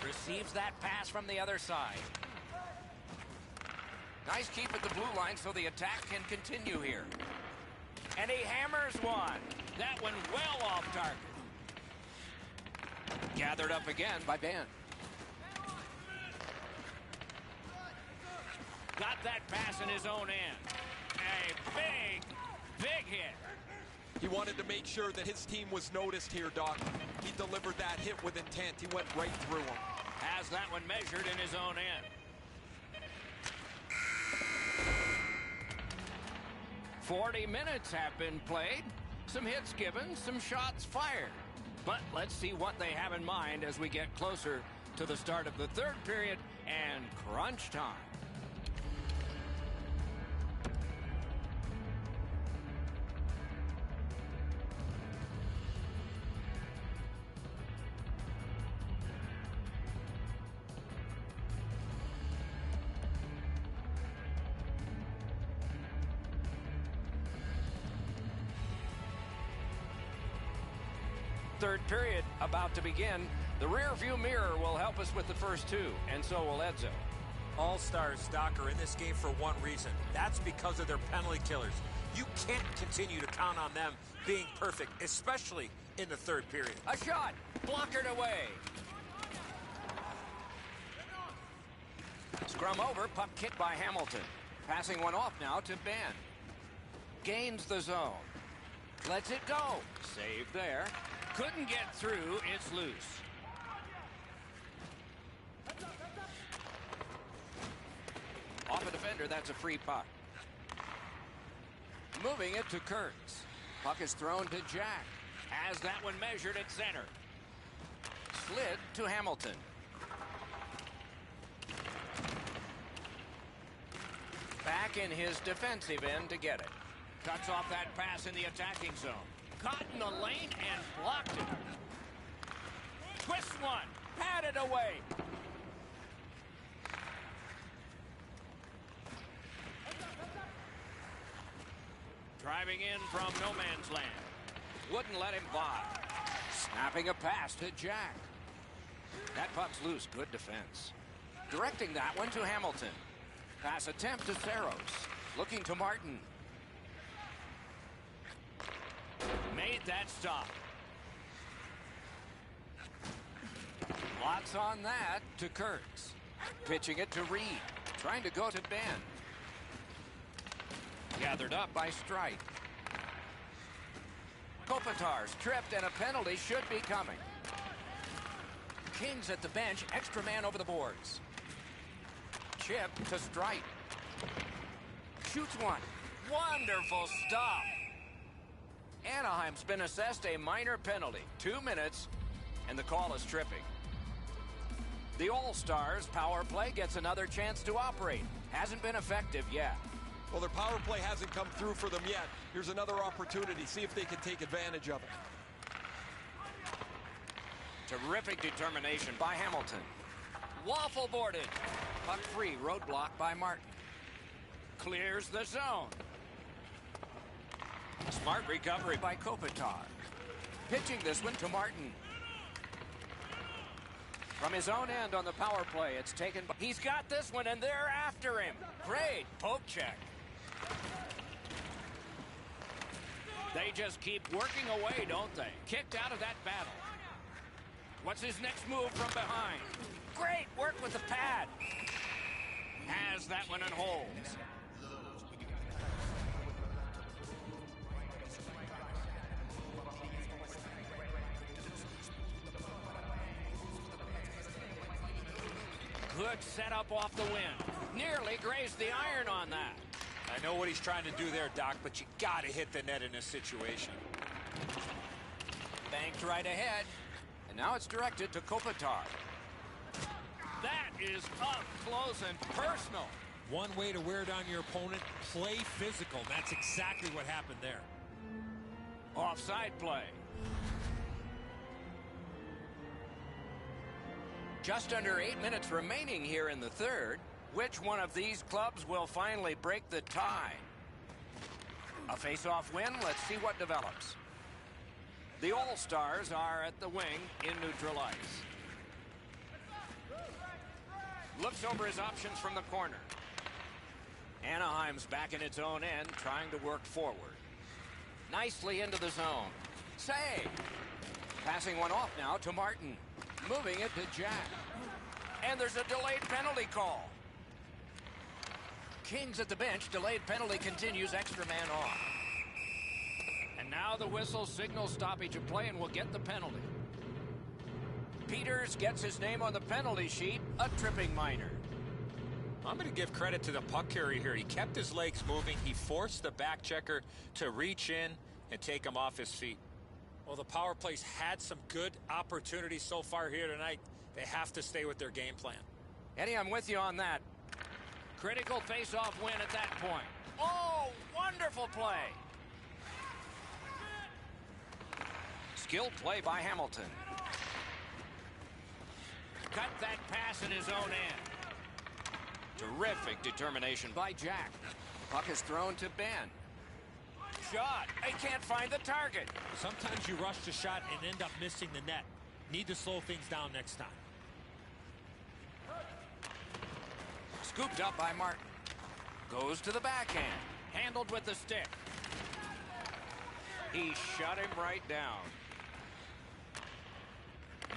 Receives that pass from the other side. Nice keep at the blue line so the attack can continue here. And he hammers one. That one well off target. Gathered up again by Ben. Got that pass in his own end. A big hit. He wanted to make sure that his team was noticed here, Doc. He delivered that hit with intent. He went right through him. Has that one measured in his own end. 40 minutes have been played. Some hits given, some shots fired. But let's see what they have in mind as we get closer to the start of the third period and crunch time. Third period about to begin. The rear view mirror will help us with the first two, and so will Edzo. All-Stars, Doc, are in this game for one reason. That's because of their penalty killers. You can't continue to count on them being perfect, especially in the third period. A shot, blockered away. Scrum over, puck kicked by Hamilton. Passing one off now to Ben. Gains the zone. Lets it go. Save there. Couldn't get through, it's loose. Off a defender, that's a free puck. Moving it to Kurtz. Puck is thrown to Jack. Has that one measured at center. slid to Hamilton. Back in his defensive end to get it. Cuts off that pass in the attacking zone. Caught in the lane and blocked it. Twists one. Patted away. Driving in from no man's land. Wouldn't let him by. Snapping a pass to Jack. That puck's loose. Good defense. Directing that one to Hamilton. Pass attempt to Saros. Looking to Martin. Made that stop. Lots on that to Kurtz. Pitching it to Reed. Trying to go to Ben. Gathered up by Strite. Kopitar's tripped and a penalty should be coming. Kings at the bench. Extra man over the boards. Chip to Strite. Shoots one. Wonderful stop. Anaheim's been assessed a minor penalty. 2 minutes, and the call is tripping. The All-Stars power play gets another chance to operate. Hasn't been effective yet. Well, their power play hasn't come through for them yet. Here's another opportunity. See if they can take advantage of it. Terrific determination by Hamilton. Waffle boarded. Puck free. Roadblock by Martin. Clears the zone. Smart recovery by Kopitar. Pitching this one to Martin. From his own end on the power play, it's taken by... He's got this one, and they're after him. Great poke check. They just keep working away, don't they? Kicked out of that battle. What's his next move from behind? Great work with the pad. Has that one and holds. Good setup off the wind. Nearly grazed the iron on that. I know what he's trying to do there, Doc, but you got to hit the net in this situation. Banked right ahead. And now it's directed to Kopitar. That is up close and personal. One way to wear down your opponent, play physical. That's exactly what happened there. Offside play. Just under 8 minutes remaining here in the third. Which one of these clubs will finally break the tie? A face-off win. Let's see what develops. The All-Stars are at the wing in neutral ice. Looks over his options from the corner. Anaheim's back in its own end, trying to work forward. Nicely into the zone. Save. Passing one off now to Martin. Moving it to Jack. And there's a delayed penalty call. Kings at the bench. Delayed penalty continues. Extra man off. And now the whistle signals stoppage of play and will get the penalty. Peters gets his name on the penalty sheet. A tripping minor. I'm going to give credit to the puck carrier here. He kept his legs moving. He forced the back checker to reach in and take him off his feet. Well, the power play's had some good opportunities so far here tonight. They have to stay with their game plan. Eddie, I'm with you on that. Critical face-off win at that point. Oh, wonderful play. Skilled play by Hamilton. Cut that pass in his own end. Terrific determination by Jack. Puck is thrown to Ben. Shot. They can't find the target. Sometimes you rush the shot and end up missing the net. Need to slow things down next time. Scooped up by Martin. Goes to the backhand. Handled with the stick. He shut him right down.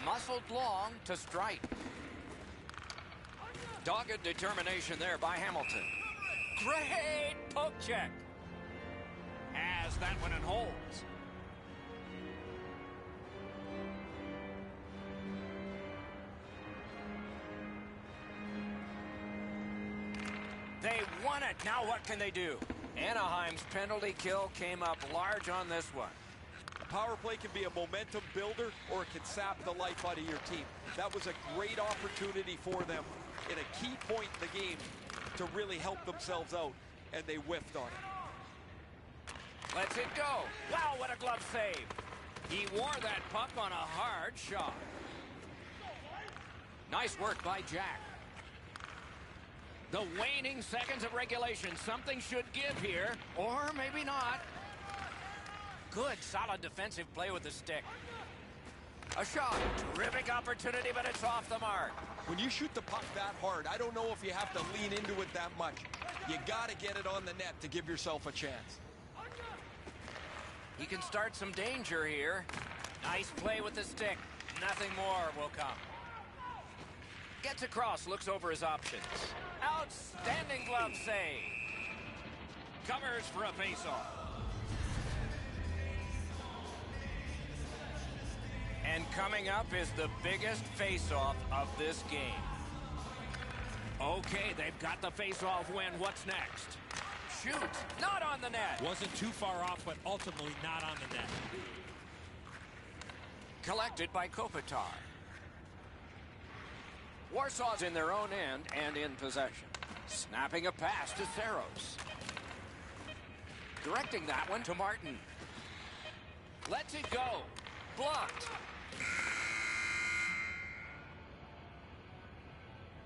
Muscled long to Strite. Dogged determination there by Hamilton. Great poke check. Has that one and holds. They won it. Now what can they do? Anaheim's penalty kill came up large on this one. power play can be a momentum builder, or it can sap the life out of your team. That was a great opportunity for them in a key point in the game to really help themselves out, and they whiffed on it. Lets it go. Wow, what a glove save. He wore that puck on a hard shot. Nice work by Jack. The waning seconds of regulation. Something should give here, or maybe not. Good, solid defensive play with the stick. A shot. Terrific opportunity, but it's off the mark. When you shoot the puck that hard, I don't know if you have to lean into it that much. You got to get it on the net to give yourself a chance. He can start some danger here. Nice play with the stick. Nothing more will come. Gets across, looks over his options. Outstanding glove save. Covers for a faceoff. And coming up is the biggest faceoff of this game. Okay, they've got the faceoff win. What's next? Shoot, not on the net. Wasn't too far off, but ultimately not on the net. Collected by Kopitar. Warsaw's in their own end and in possession. Snapping a pass to Saros. Directing that one to Martin. Lets it go. Blocked.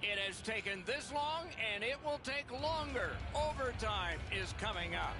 It has taken this long, and it will take longer. Overtime is coming up.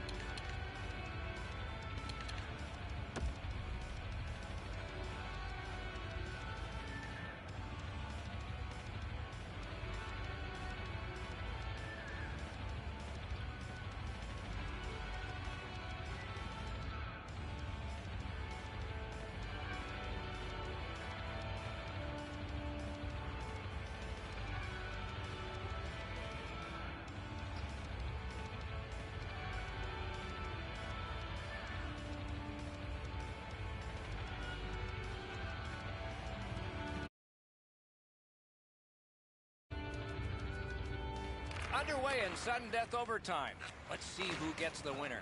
Underway in sudden death overtime. Let's see who gets the winner.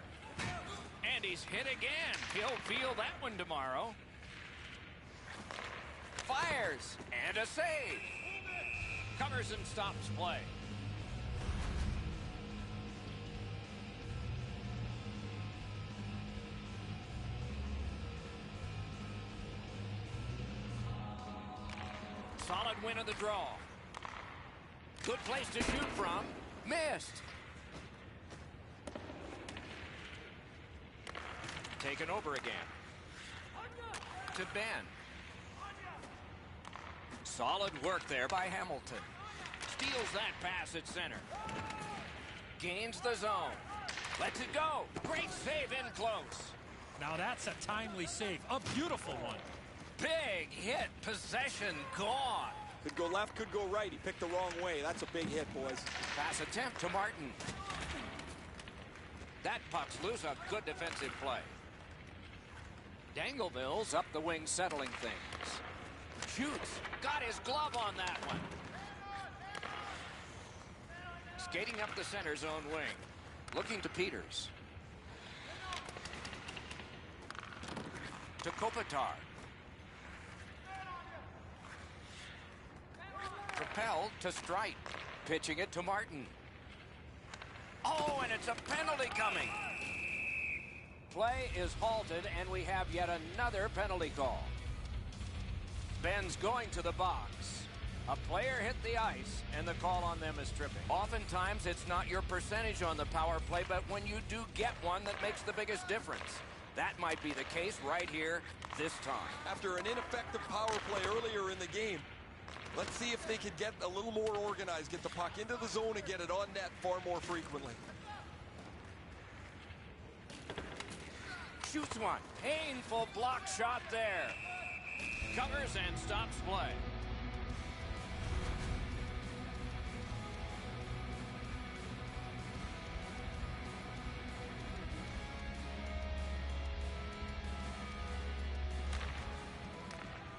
And he's hit again. He'll feel that one tomorrow. Fires. And a save. Covers and stops play. Solid win of the draw. Good place to shoot from. Missed. Taken over again. To Ben. Solid work there by Hamilton. Steals that pass at center. Gains the zone. Lets it go. Great save in close. Now that's a timely save. A beautiful one. Big hit. Possession gone. Could go left, could go right. He picked the wrong way. That's a big hit, boys. Pass attempt to Martin. That puck's loose. A good defensive play. Dangleville's up the wing settling things. Shoots. Got his glove on that one. Skating up the center zone wing. Looking to Peters. To Kopitar. Propelled to Strite. Pitching it to Martin. Oh, and it's a penalty coming. Play is halted, and we have yet another penalty call. Ben's going to the box. A player hit the ice, and the call on them is tripping. Oftentimes, it's not your percentage on the power play, but when you do get one, that makes the biggest difference. That might be the case right here this time. After an ineffective power play earlier in the game, let's see if they could get a little more organized, get the puck into the zone and get it on net far more frequently. Shoots one. Painful block shot there. Covers and stops play.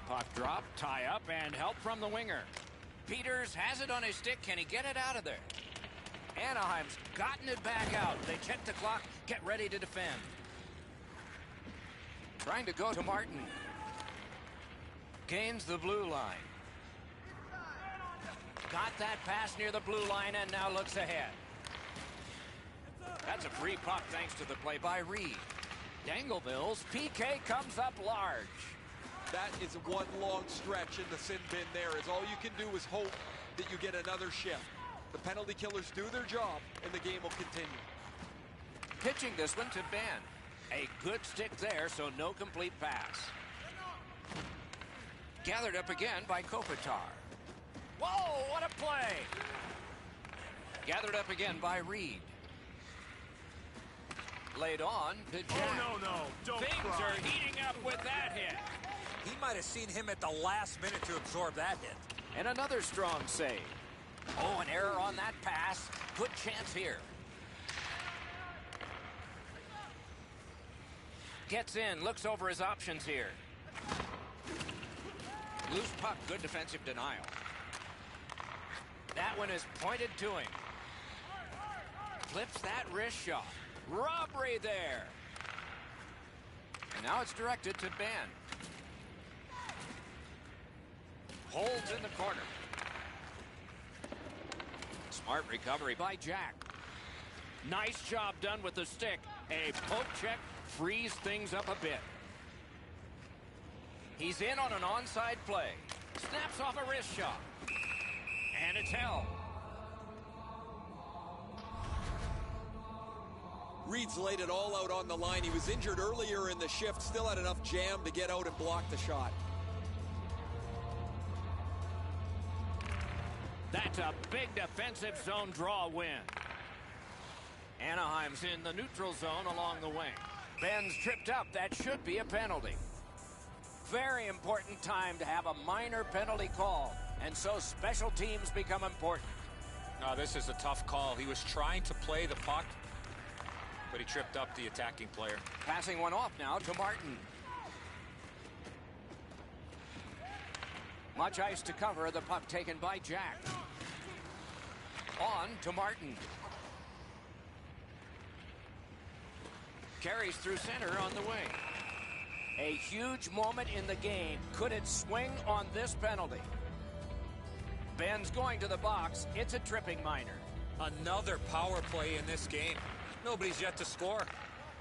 Puck drop, tie up, and help from the winger. Peters has it on his stick. Can he get it out of there? Anaheim's gotten it back out. They check the clock, get ready to defend. Trying to go to Martin. Gains the blue line. Got that pass near the blue line and now looks ahead. That's a free puck thanks to the play by Reed. Dangleville's PK comes up large. That is one long stretch in the sin bin there. Is all you can do is hope that you get another shift. The penalty killers do their job, and the game will continue. Pitching this one to Ben. A good stick there, so no complete pass. Gathered up again by Kopitar. Whoa, what a play! Gathered up again by Reed. Laid on to Jack. Oh, no, don't Things cry. are heating up with that hit. He might have seen him at the last minute to absorb that hit. And another strong save. Oh, an error on that pass. Good chance here. Gets in, looks over his options here. Loose puck, good defensive denial. That one is pointed to him. Flips that wrist shot. Robbery there. And now it's directed to Ben. Holds in the corner. Smart recovery by Jack. Nice job done with the stick. A poke check frees things up a bit. He's in on an onside play. Snaps off a wrist shot. And it's held. Reed's laid it all out on the line. He was injured earlier in the shift, still had enough jam to get out and block the shot. That's a big defensive zone draw win. Anaheim's in the neutral zone along the wing. Ben's tripped up. That should be a penalty. Very important time to have a minor penalty call. And so special teams become important. No, this is a tough call. He was trying to play the puck, but he tripped up the attacking player. Passing one off now to Martin. Much ice to cover. The puck taken by Jack. On to Martin. Carries through center on the wing. A huge moment in the game. Could it swing on this penalty? Ben's going to the box. It's a tripping minor. Another power play in this game. Nobody's yet to score.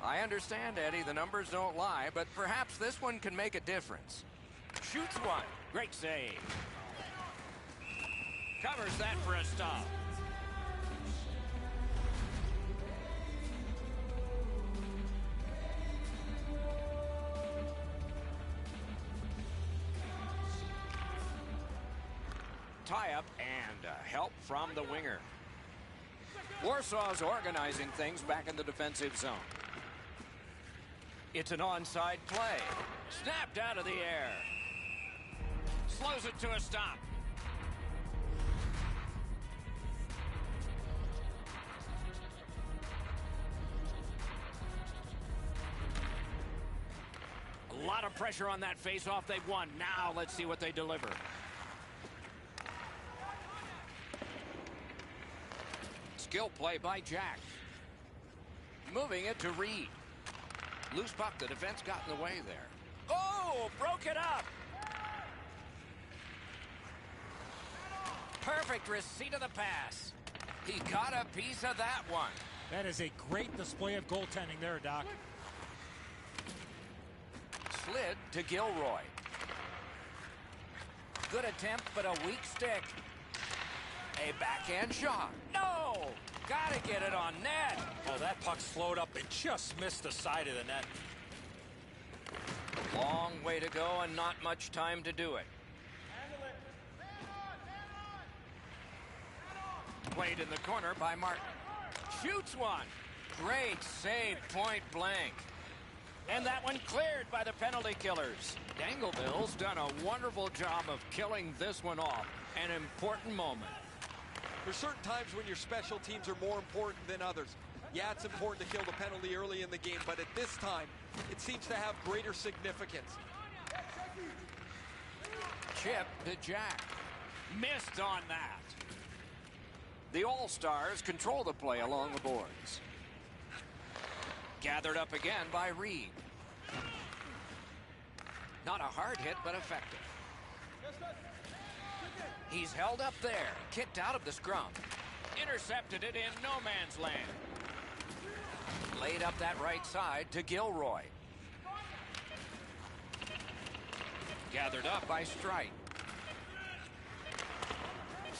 I understand, Eddie. The numbers don't lie, but perhaps this one can make a difference. Shoots one. Great save. Covers that for a stop. Tie-up and help from the winger. Warsaw's organizing things back in the defensive zone. It's an onside play. Snapped out of the air. Slows it to a stop. A lot of pressure on that face-off. They've won. Now let's see what they deliver. Skill play by Jack. Moving it to Reed. Loose puck. The defense got in the way there. Oh, broke it up. Perfect receipt of the pass. He got a piece of that one. That is a great display of goaltending there, Doc. Slid to Gilroy. Good attempt, but a weak stick. A backhand shot. No! Gotta get it on net. Oh, that puck slowed up and just missed the side of the net. Long way to go and not much time to do it. Played in the corner by Martin. Shoots one. Great save, point blank. And that one cleared by the penalty killers. Dangleville's done a wonderful job of killing this one off. An important moment. There's certain times when your special teams are more important than others. Yeah, it's important to kill the penalty early in the game, but at this time, it seems to have greater significance. Chip to Jack. Missed on that. The All-Stars control the play along the boards. Gathered up again by Reed. Not a hard hit, but effective. He's held up there, kicked out of the scrum. Intercepted it in no man's land. Laid up that right side to Gilroy. Gathered up by Strite.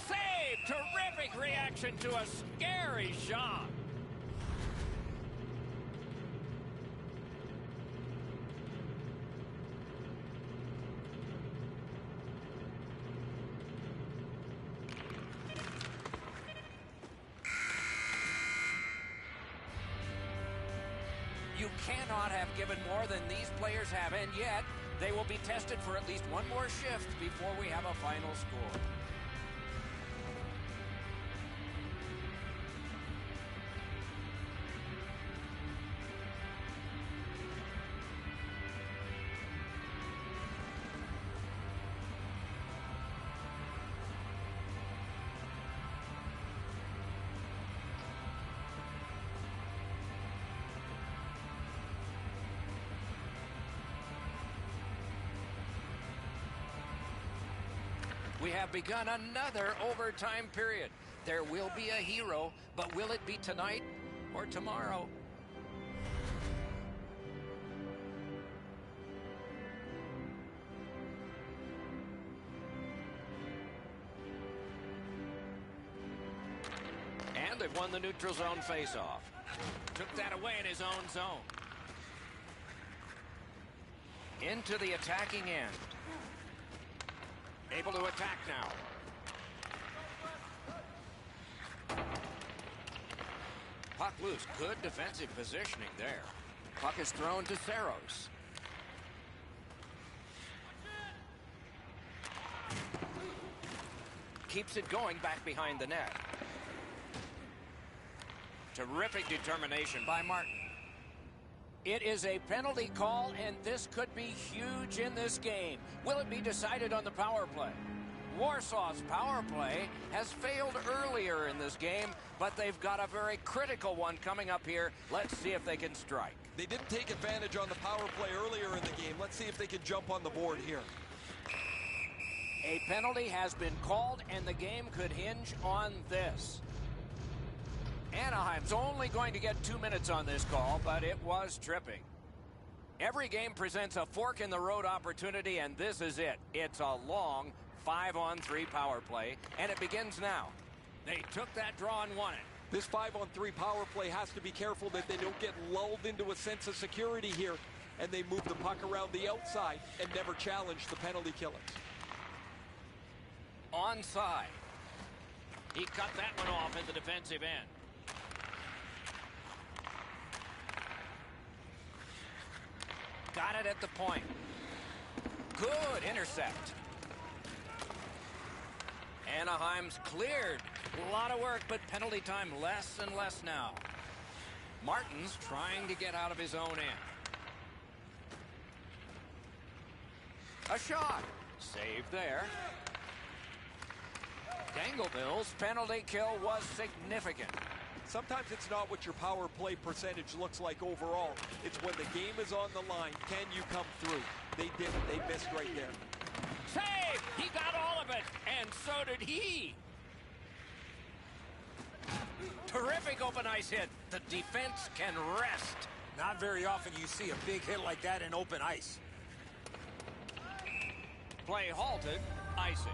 Save! Terrific reaction to a scary shot. You cannot have given more than these players have, and yet they will be tested for at least one more shift before we have a final score. We have begun another overtime period. There will be a hero, but will it be tonight or tomorrow? And they've won the neutral zone faceoff. Took that away in his own zone. Into the attacking end. Able to attack now. Puck loose. Good defensive positioning there. Puck is thrown to Saros. Keeps it going back behind the net. Terrific determination by Martin. It is a penalty call, and this could be huge in this game. Will it be decided on the power play? Warsaw's power play has failed earlier in this game, but they've got a very critical one coming up here. Let's see if they can strike. They didn't take advantage on the power play earlier in the game. Let's see if they can jump on the board here. A penalty has been called, and the game could hinge on this. Anaheim's only going to get 2 minutes on this call, but it was tripping. Every game presents a fork-in-the-road opportunity, and this is it. It's a long 5-on-3 power play, and it begins now. They took that draw and won it. This 5-on-3 power play has to be careful that they don't get lulled into a sense of security here, and they move the puck around the outside and never challenge the penalty killers. Onside. He cut that one off in the defensive end. Got it at the point. Good intercept. Anaheim's cleared. A lot of work, but penalty time less and less now. Martin's trying to get out of his own end. A shot. Saved there. Dangleville's penalty kill was significant. Sometimes it's not what your power play percentage looks like overall. It's when the game is on the line. Can you come through? They didn't. They missed right there. Save! He got all of it, and so did he. Terrific open ice hit. The defense can rest. Not very often you see a big hit like that in open ice. Play halted. Icing.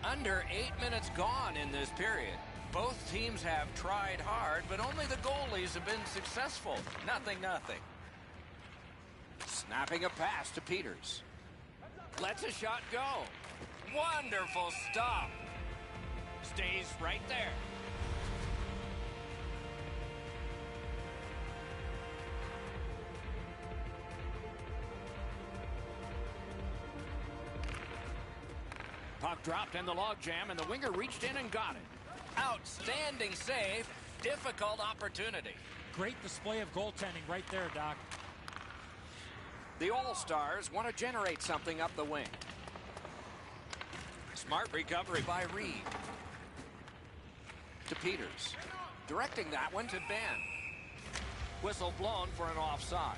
Under 8 minutes gone in this period. Both teams have tried hard, but only the goalies have been successful. Nothing. Snapping a pass to Peters. Lets a shot go. Wonderful stop. Stays right there. Puck dropped in the logjam, and the winger reached in and got it. Outstanding save. Difficult opportunity. Great display of goaltending right there, Doc. The All-Stars want to generate something up the wing. Smart recovery by Reed. To Peters. Directing that one to Ben. Whistle blown for an offside.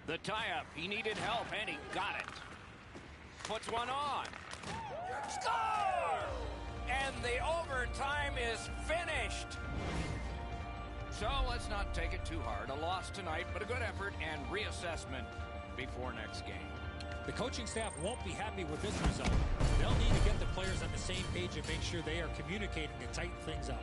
The tie-up. He needed help, and he got it. Puts one on. Score! And the overtime is finished. So let's not take it too hard. A loss tonight, but a good effort and reassessment before next game. The coaching staff won't be happy with this result. They'll need to get the players on the same page and make sure they are communicating to tighten things up.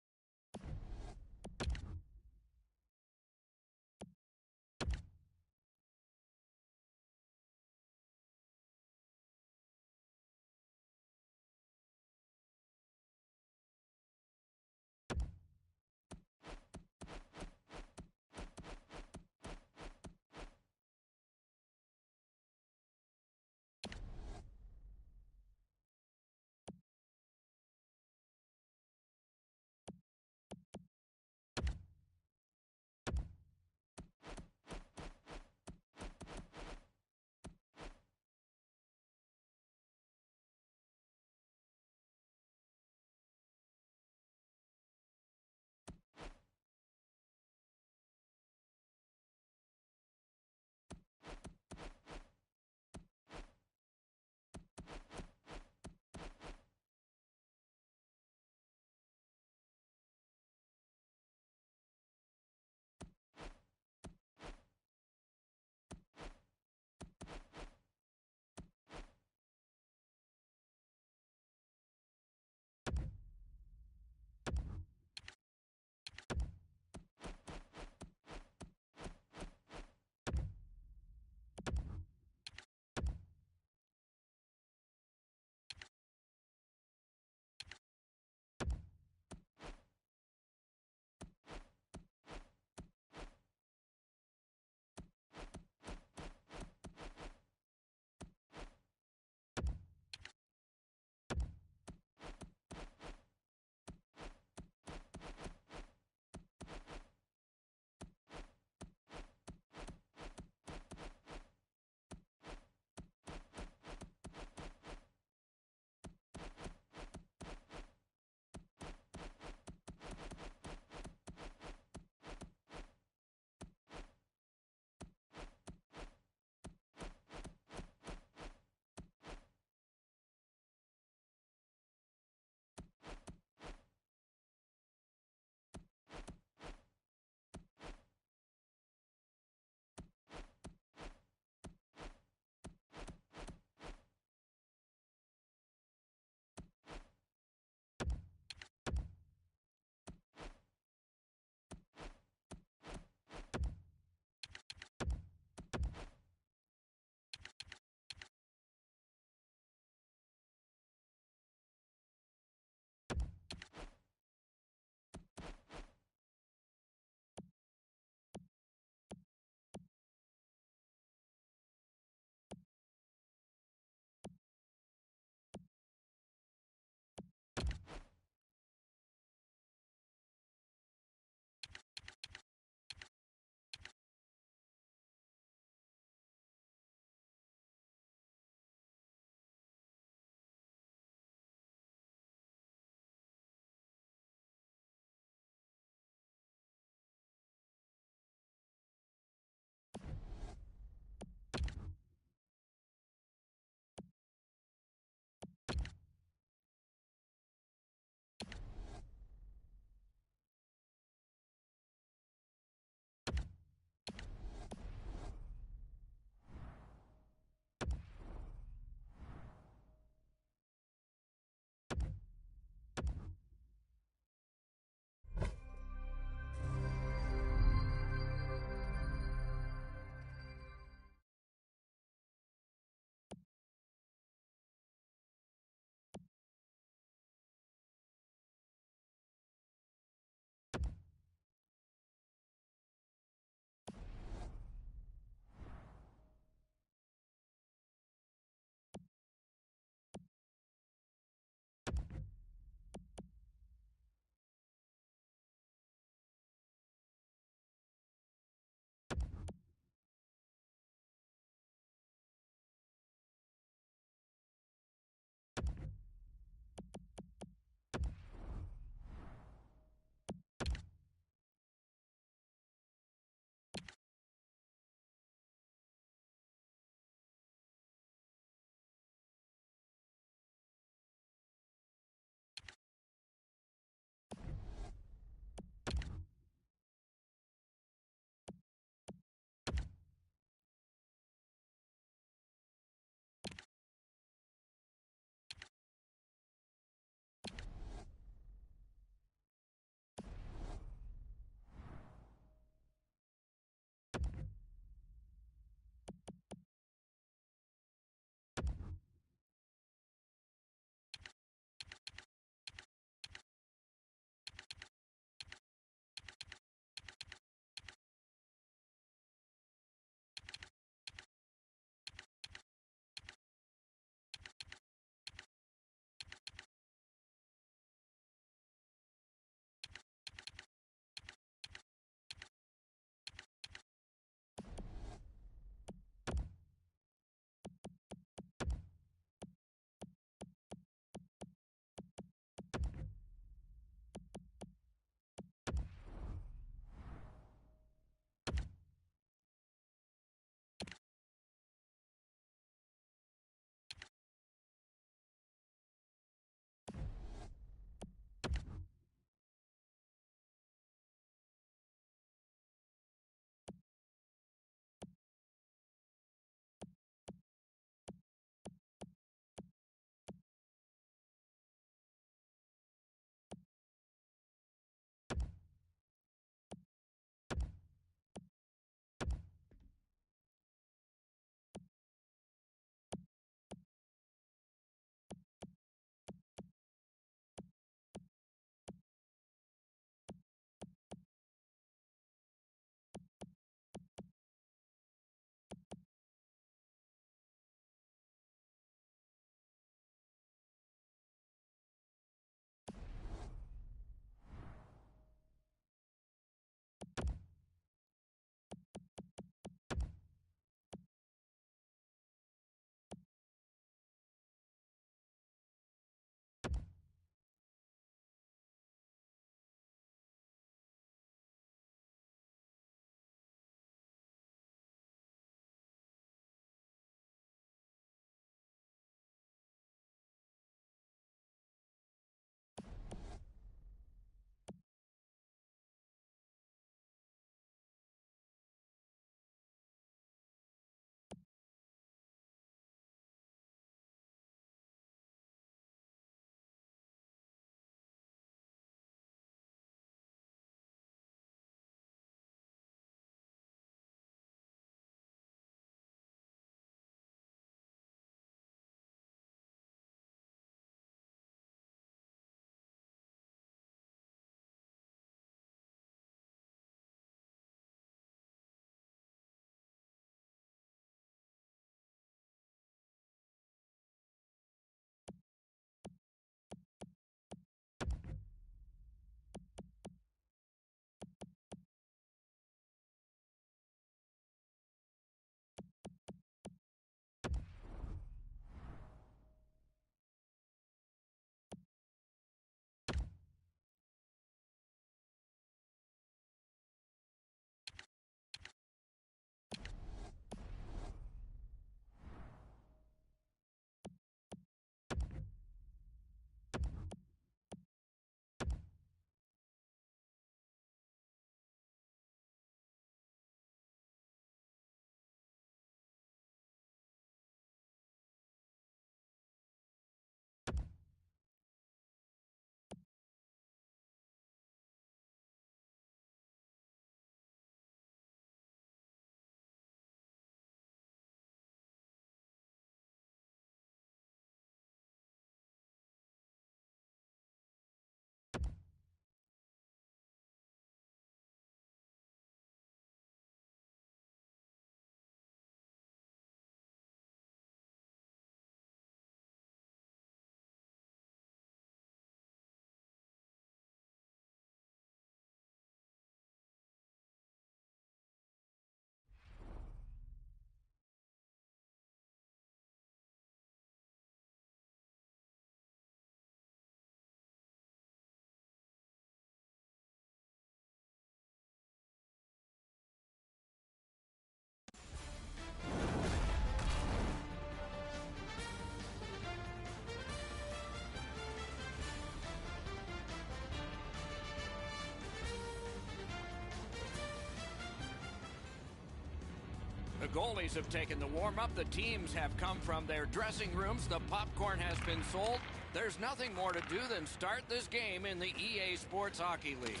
The goalies have taken the warm-up. The teams have come from their dressing rooms. The popcorn has been sold. There's nothing more to do than start this game in the EA Sports Hockey League.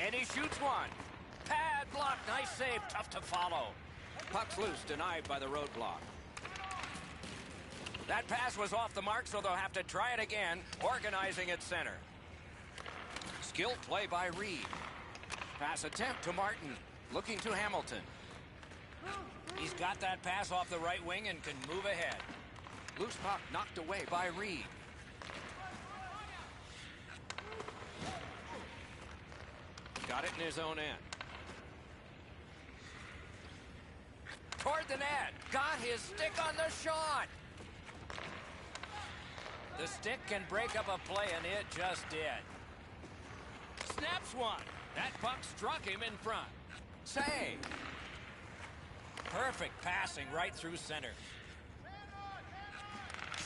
And he shoots one. Pad block. Nice save. Tough to follow. Puck's loose. Denied by the roadblock. That pass was off the mark, so they'll have to try it again, organizing at center. Skilled play by Reed. Pass attempt to Martin. Looking to Hamilton. He's got that pass off the right wing and can move ahead. Loose puck knocked away by Reed. Got it in his own end. Toward the net. Got his stick on the shot. The stick can break up a play, and it just did. Snaps one. That puck struck him in front. Save. Perfect passing right through center.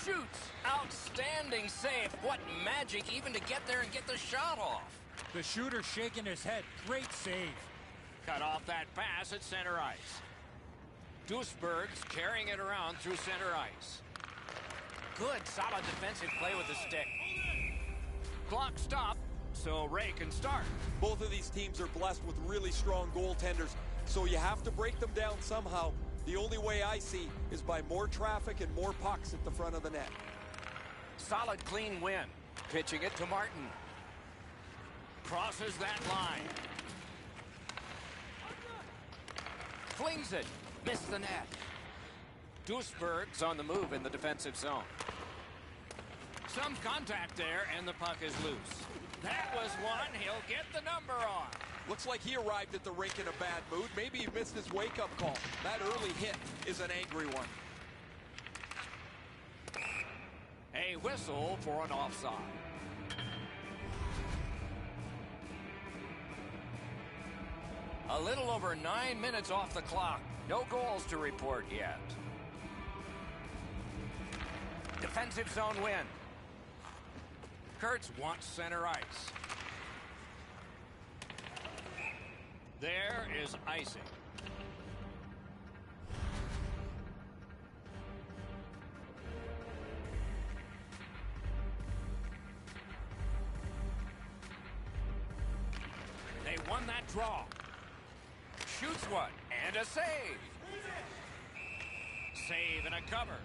Shoots. Outstanding save. What magic even to get there and get the shot off. The shooter shaking his head. Great save. Cut off that pass at center ice. Duisberg's carrying it around through center ice. Good, solid defensive play with the stick. Clock stopped, so Ray can start. Both of these teams are blessed with really strong goaltenders, so you have to break them down somehow. The only way I see is by more traffic and more pucks at the front of the net. Solid, clean win. Pitching it to Martin. Crosses that line. Flings it. Missed the net. Duisberg's on the move in the defensive zone. Some contact there, and the puck is loose. That was one. He'll get the number on. Looks like he arrived at the rink in a bad mood. Maybe he missed his wake-up call. That early hit is an angry one. A whistle for an offside. A little over 9 minutes off the clock. No goals to report yet. Defensive zone win. Kurtz wants center ice. There is icing. They won that draw. Shoots one and a save. Save and a cover.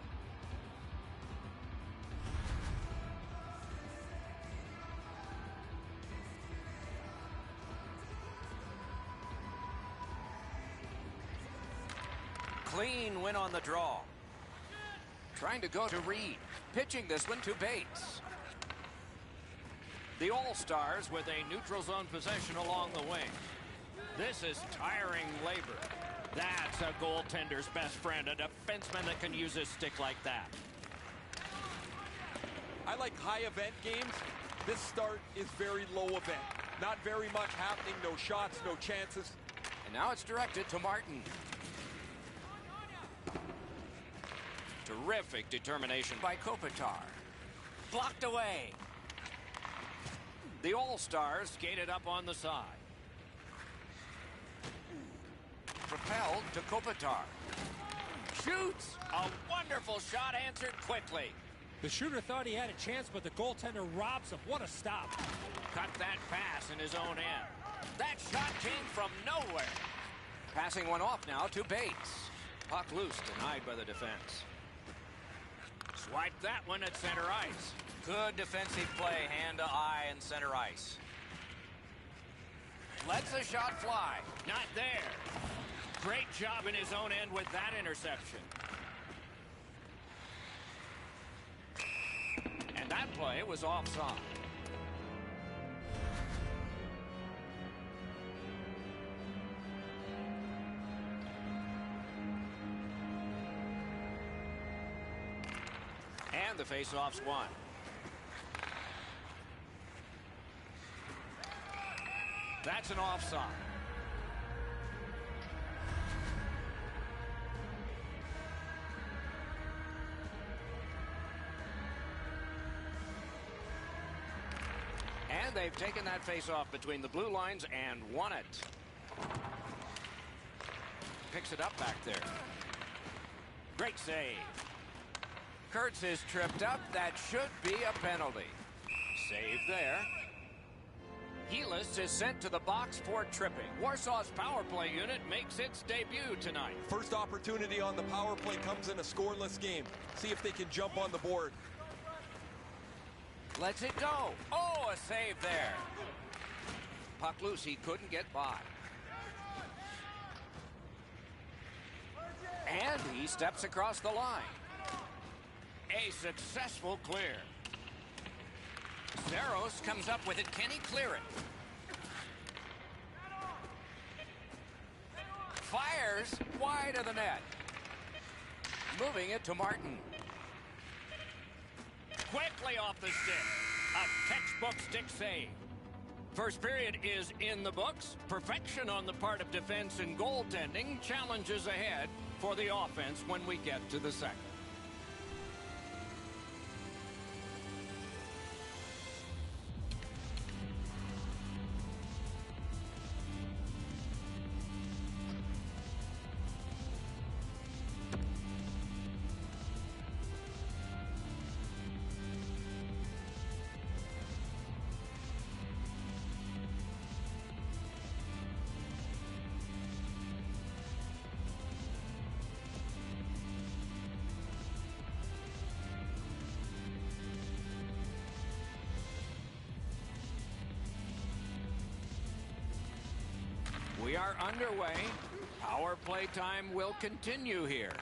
Clean win on the draw. Trying to go to Reed. Pitching this one to Bates. The All-Stars with a neutral zone possession along the wing. This is tiring labor. That's a goaltender's best friend, a defenseman that can use his stick like that. I like high event games. This start is very low event. Not very much happening, no shots, no chances. And now it's directed to Martin. Terrific determination by Kopitar. Blocked away. The All-Stars skated up on the side. Propelled to Kopitar. Shoots! A wonderful shot answered quickly. The shooter thought he had a chance, but the goaltender robs him. What a stop. Cut that pass in his own end. That shot came from nowhere. Passing one off now to Bates. Puck loose, denied by the defense. Swipe that one at center ice. Good defensive play, hand to eye and center ice. Lets the shot fly. Not there. Great job in his own end with that interception. And that play was offside. And the face-off's won. That's an offside. And they've taken that face-off between the blue lines and won it. Picks it up back there. Great save. Kurtz is tripped up. That should be a penalty. Save there. Helis is sent to the box for tripping. Warsaw's power play unit makes its debut tonight. First opportunity on the power play comes in a scoreless game. See if they can jump on the board. Lets it go. Oh, a save there. Puck loose. He couldn't get by. And he steps across the line. A successful clear. Zeros comes up with it. Can he clear it? Fires wide of the net. Moving it to Martin. Quickly off the stick. A textbook stick save. First period is in the books. Perfection on the part of defense and goaltending. Challenges ahead for the offense when we get to the second. We are underway. Power play time will continue here.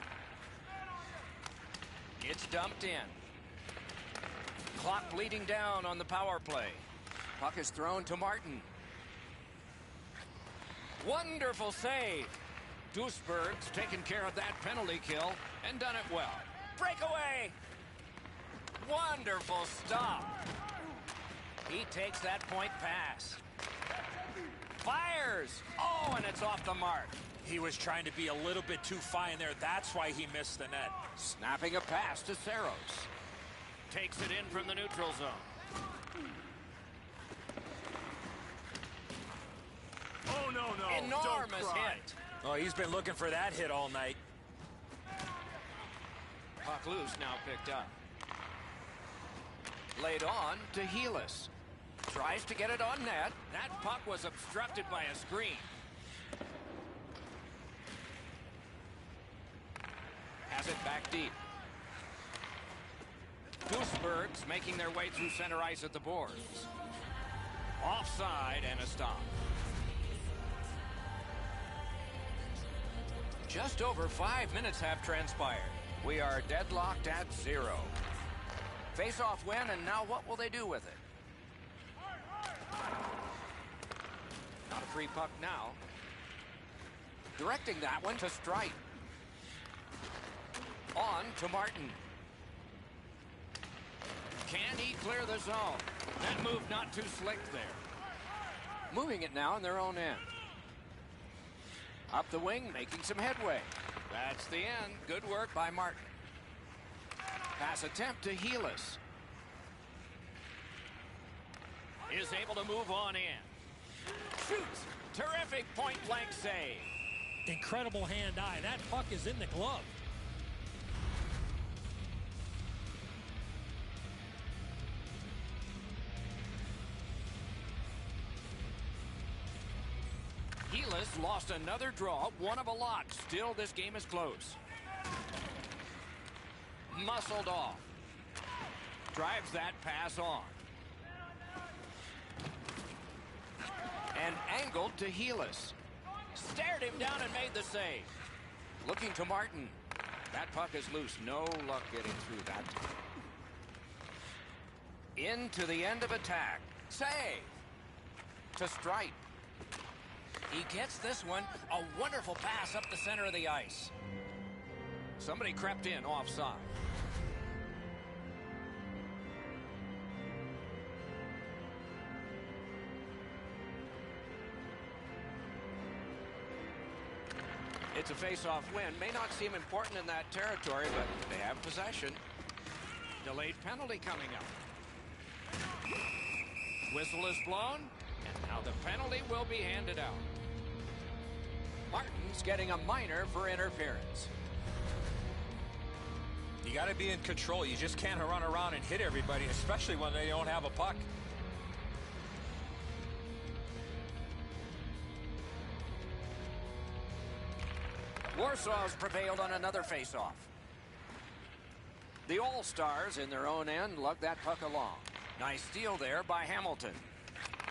It's dumped in. Clock bleeding down on the power play. Puck is thrown to Martin. Wonderful save. Duisberg's taken care of that penalty kill and done it well. Breakaway. Wonderful stop. He takes that point pass. Fires! Oh, and it's off the mark. He was trying to be a little bit too fine there. That's why he missed the net. Snapping a pass to Saros. Takes it in from the neutral zone. Oh, no. Enormous Don't cry. hit. Oh, he's been looking for that hit all night. Puck loose, now picked up. Laid on to Helis. Tries to get it on net. That puck was obstructed by a screen. Has it back deep. Duisberg's making their way through center ice at the boards. Offside and a stop. Just over 5 minutes have transpired. We are deadlocked at 0. Face-off win, and now what will they do with it? Not a free puck now. Directing that one to Strite. On to Martin. Can he clear the zone? That move not too slick there. Moving it now in their own end. Up the wing, making some headway. That's the end. Good work by Martin. Pass attempt to Helis. Is able to move on in. Shoots. Terrific point-blank save. Incredible hand-eye. That puck is in the glove. Helis lost another draw, one of a lot. Still, this game is close. Muscled off. Drives that pass on. And angled to Helis. Stared him down and made the save. Looking to Martin. That puck is loose. No luck getting through that. Into the end of attack. Save. To Strite. He gets this one. A wonderful pass up the center of the ice. Somebody crept in offside. It's a face-off win. May not seem important in that territory, but they have possession. Delayed penalty coming up. Whistle is blown, and now the penalty will be handed out. Martin's getting a minor for interference. You got to be in control. You just can't run around and hit everybody, especially when they don't have a puck. Warsaw's prevailed on another faceoff. The All-Stars in their own end lug that puck along. Nice steal there by Hamilton.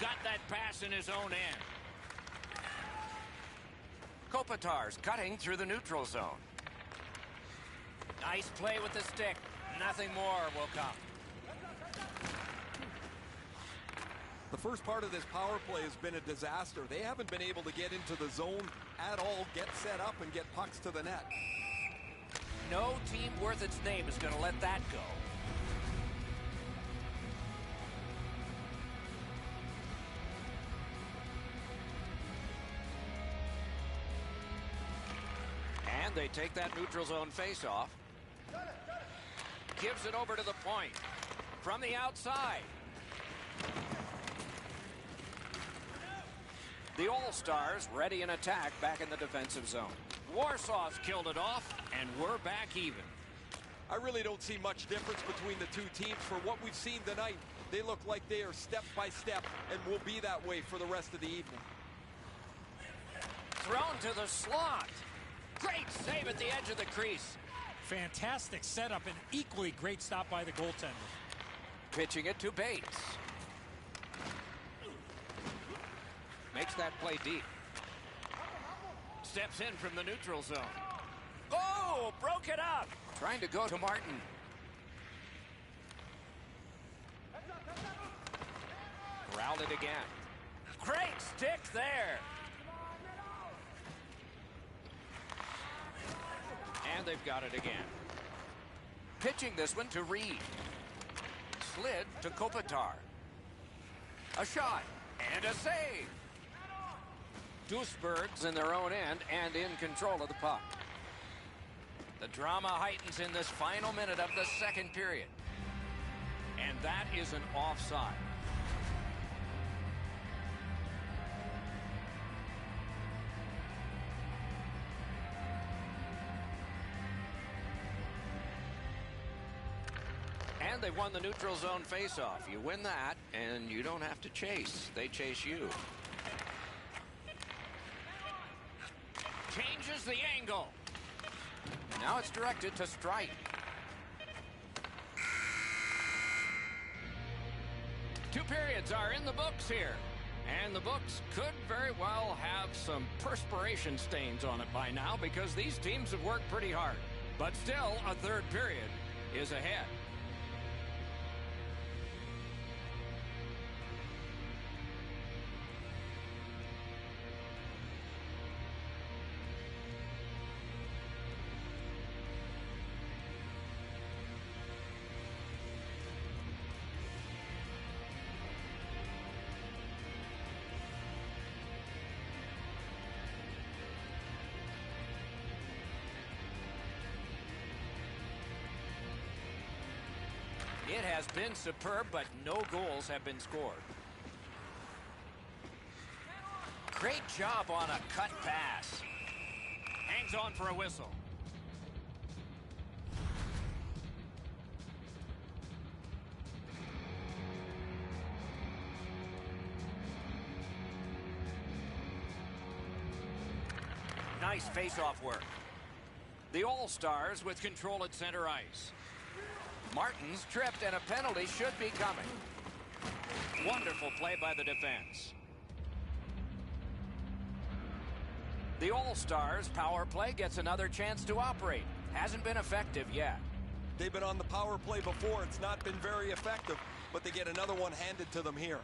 Got that pass in his own end. Kopitar's cutting through the neutral zone. Nice play with the stick. Nothing more will come. The first part of this power play has been a disaster. They haven't been able to get into the zone at all, get set up, and get pucks to the net. No team worth its name is going to let that go. And they take that neutral zone face-off. Gives it over to the point. From the outside. The All-Stars ready in attack back in the defensive zone. Warsaw's killed it off, and we're back even. I really don't see much difference between the two teams. For what we've seen tonight, they look like they are step by step and will be that way for the rest of the evening. Thrown to the slot. Great save at the edge of the crease. Fantastic setup and equally great stop by the goaltender. Pitching it to Bates. Makes that play deep. Steps in from the neutral zone. Oh, broke it up. Trying to go to Martin. Corralled it again. Great stick there. And they've got it again. Pitching this one to Reed. Slid to Kopitar. A shot and a save. Duisburg's in their own end and in control of the puck. The drama heightens in this final minute of the second period. And that is an offside. And they've won the neutral zone faceoff. You win that, and you don't have to chase. They chase you. Changes the angle. Now it's directed to strike. Two periods are in the books here. And the books could very well have some perspiration stains on it by now because these teams have worked pretty hard. But still, a third period is ahead. It has been superb, but no goals have been scored. Great job on a cut pass. Hangs on for a whistle. Nice face-off work. The All-Stars with control at center ice. Martin's tripped and a penalty should be coming. Wonderful play by the defense. The All-Stars power play gets another chance to operate. Hasn't been effective yet. They've been on the power play before. It's not been very effective, but they get another one handed to them here.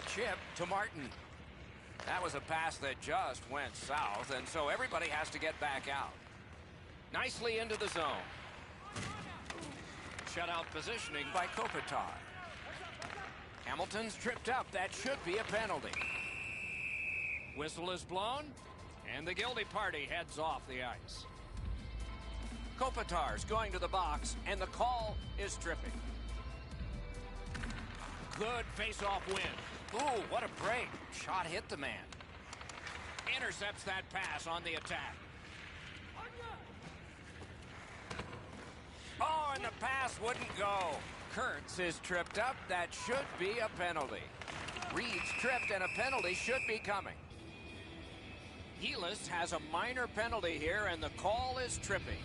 Chip to Martin. That was a pass that just went south, and so everybody has to get back out. Nicely into the zone. Shutout positioning by Kopitar. Hamilton's tripped up. That should be a penalty. Whistle is blown, and the guilty party heads off the ice. Kopitar's going to the box, and the call is tripping. Good face-off win. Ooh, what a break. Shot hit the man. Intercepts that pass on the attack. Oh, and the pass wouldn't go. Kurtz is tripped up. That should be a penalty. Reed's tripped, and a penalty should be coming. Helis has a minor penalty here, and the call is tripping.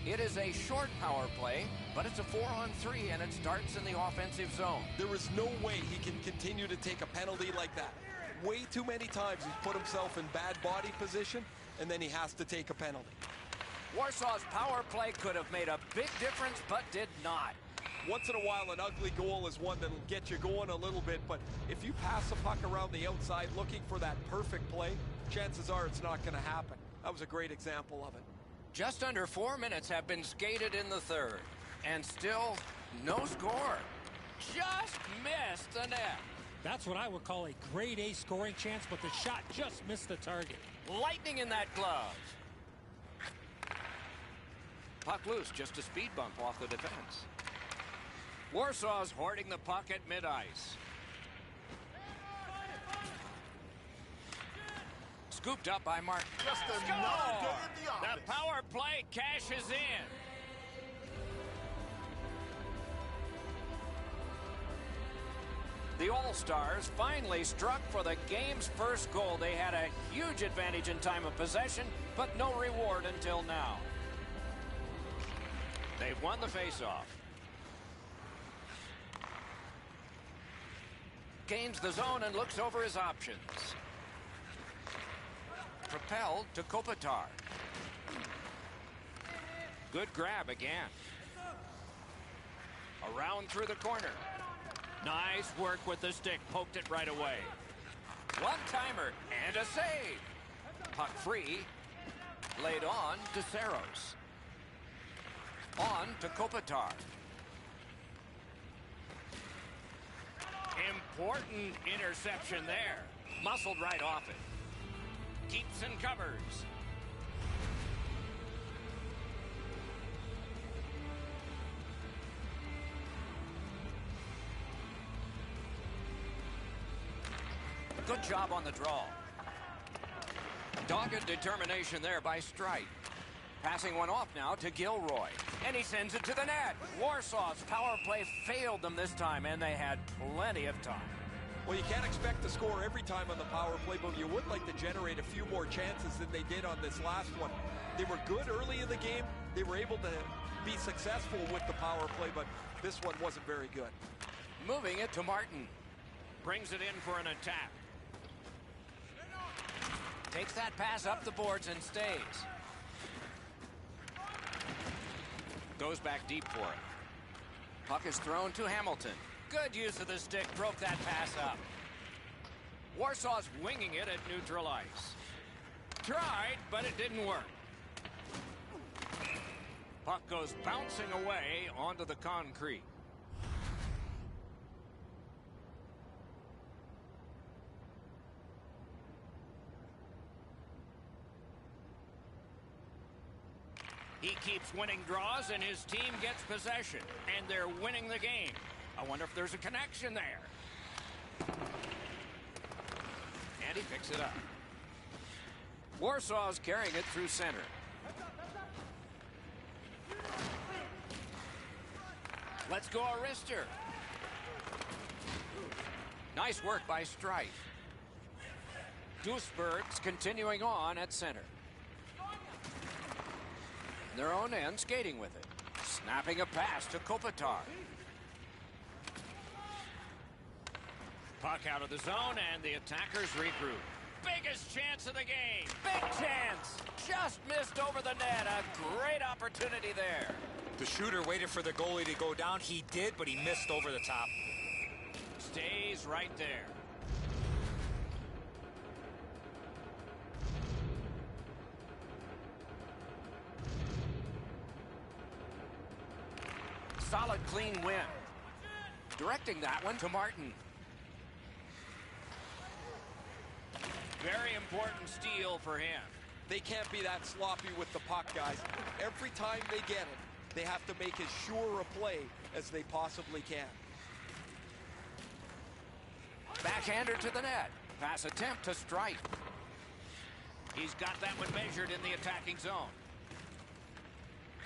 It is a short power play, but it's a 4-on-3, and it starts in the offensive zone. There is no way he can continue to take a penalty like that. Way too many times he's put himself in bad body position, and then he has to take a penalty. Warsaw's power play could have made a big difference, but did not. Once in a while, an ugly goal is one that'll get you going a little bit, but if you pass a puck around the outside looking for that perfect play, chances are it's not going to happen. That was a great example of it. Just under 4 minutes have been skated in the third, and still no score. Just missed the net. That's what I would call a grade A scoring chance, but the shot just missed the target. Lightning in that glove. Puck loose, just a speed bump off the defense. Warsaw's hoarding the puck at mid-ice. Scooped up by Martin. Just another day at the office. The power play cashes in. The All-Stars finally struck for the game's first goal. They had a huge advantage in time of possession, but no reward until now. They've won the faceoff. Gains the zone and looks over his options. Propelled to Kopitar. Good grab again. Around through the corner. Nice work with the stick. Poked it right away. One-timer and a save. Puck free. Laid on to Saros. On to Kopitar. Important interception there. Muscled right off it. Keeps and covers. Good job on the draw. Dogged determination there by Strite. Passing one off now to Gilroy. And he sends it to the net. Warsaw's power play failed them this time, and they had plenty of time. Well, you can't expect to score every time on the power play, but you would like to generate a few more chances than they did on this last one. They were good early in the game. They were able to be successful with the power play, but this one wasn't very good. Moving it to Martin. Brings it in for an attack. Takes that pass up the boards and stays. Goes back deep for it. Puck is thrown to Hamilton. Good use of the stick. Broke that pass up. Warsaw's winging it at neutral ice. Tried, but it didn't work. Puck goes bouncing away onto the concrete. He keeps winning draws, and his team gets possession, and they're winning the game. I wonder if there's a connection there. And he picks it up. Warsaw's carrying it through center. Let's go, Arister. Nice work by Strite. Duisberg's continuing on at center. Their own end, skating with it. Snapping a pass to Kopitar. Puck out of the zone, and the attackers regroup. Biggest chance of the game. Big chance. Just missed over the net. A great opportunity there. The shooter waited for the goalie to go down. He did, but he missed over the top. Stays right there. Solid, clean win. Directing that one to Martin. Very important steal for him. They can't be that sloppy with the puck, guys. Every time they get it, they have to make as sure a play as they possibly can. Backhander to the net. Pass attempt to Strite. He's got that one measured in the attacking zone.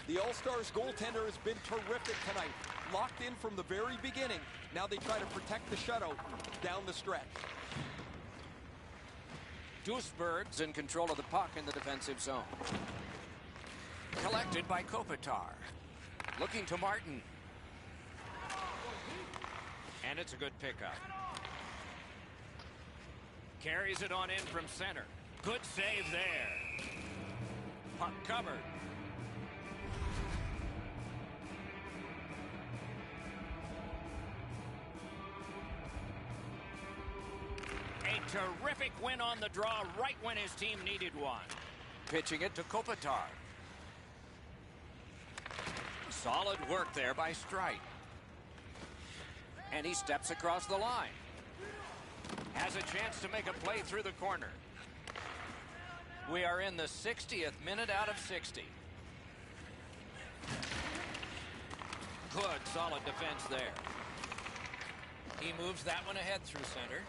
The All-Stars goaltender has been terrific tonight. Locked in from the very beginning. Now they try to protect the shutout down the stretch. Duisberg's in control of the puck in the defensive zone. Collected by Kopitar. Looking to Martin. And it's a good pickup. Carries it on in from center. Good save there. Puck covered. A terrific win on the draw right when his team needed one. Pitching it to Kopitar. Solid work there by Strite. And he steps across the line. Has a chance to make a play through the corner. We are in the 60th minute out of 60. Good, solid defense there. He moves that one ahead through center.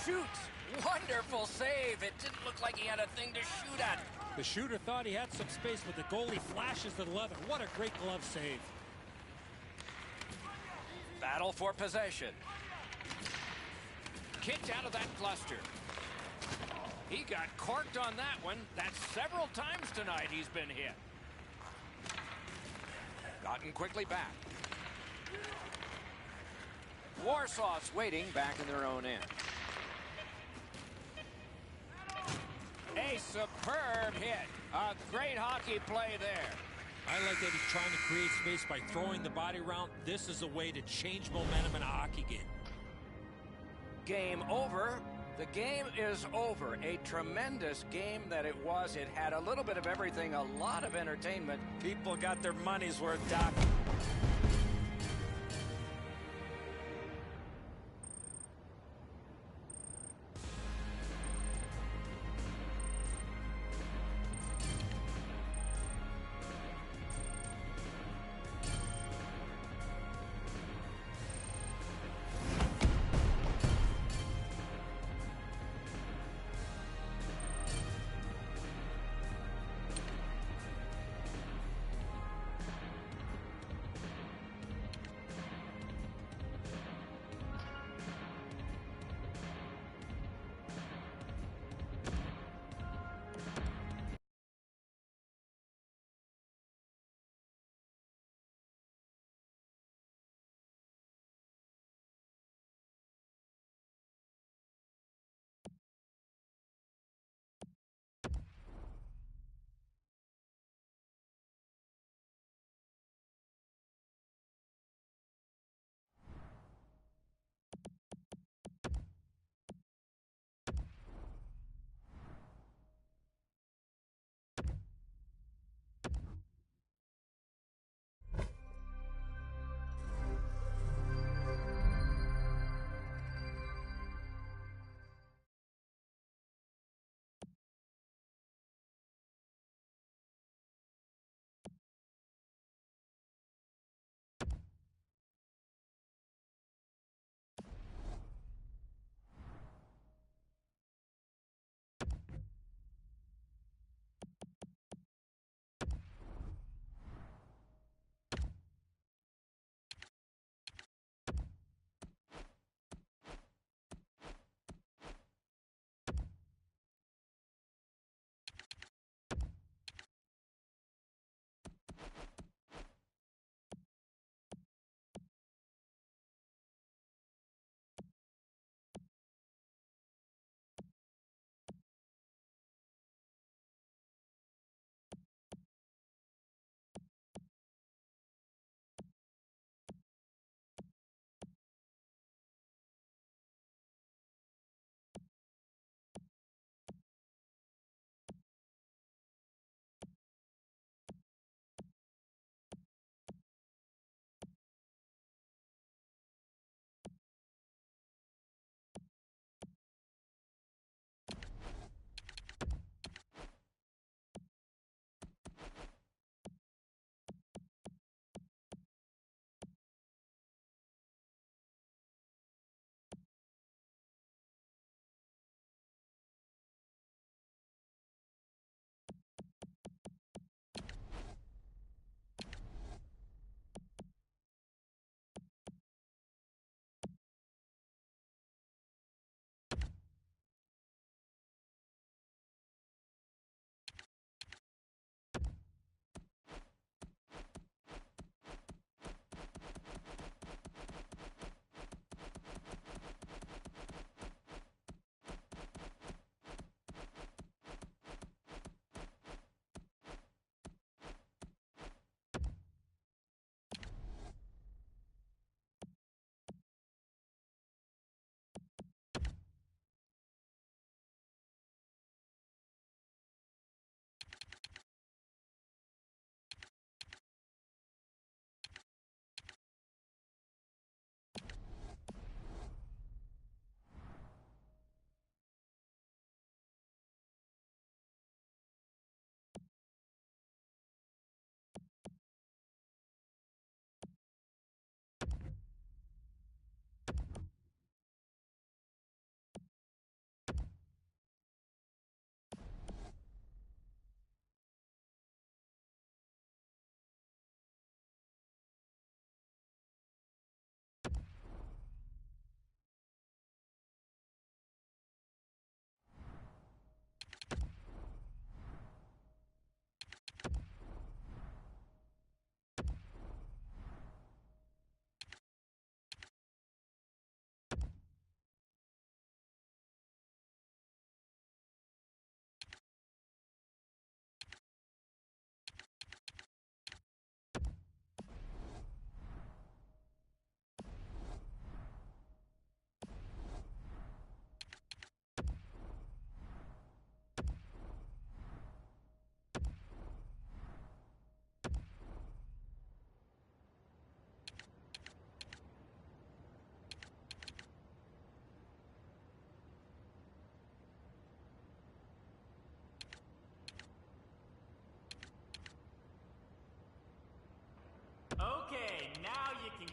Shoots! Wonderful save! It didn't look like he had a thing to shoot at. The shooter thought he had some space, but the goalie flashes to the left. What a great glove save. Battle for possession. Kicked out of that cluster. He got corked on that one. That's several times tonight he's been hit. Gotten quickly back. Warsaw's waiting back in their own end. A superb hit. A great hockey play there. I like that he's trying to create space by throwing the body around. This is a way to change momentum in a hockey game. Game over. The game is over. A tremendous game that it was. It had a little bit of everything, a lot of entertainment. People got their money's worth, Doc.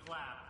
clap.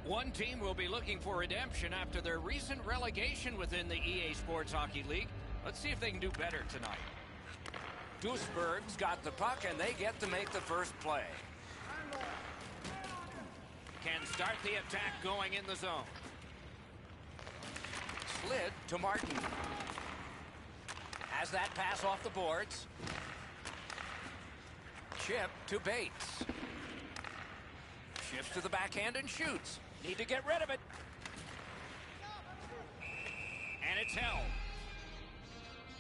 One team will be looking for redemption after their recent relegation within the EA Sports Hockey League. Let's see if they can do better tonight. Duisburg's got the puck, and they get to make the first play. Can start the attack going in the zone. Slid to Martin. Has that pass off the boards. Chip to Bates. Shifts to the backhand and shoots. Need to get rid of it. And it's held.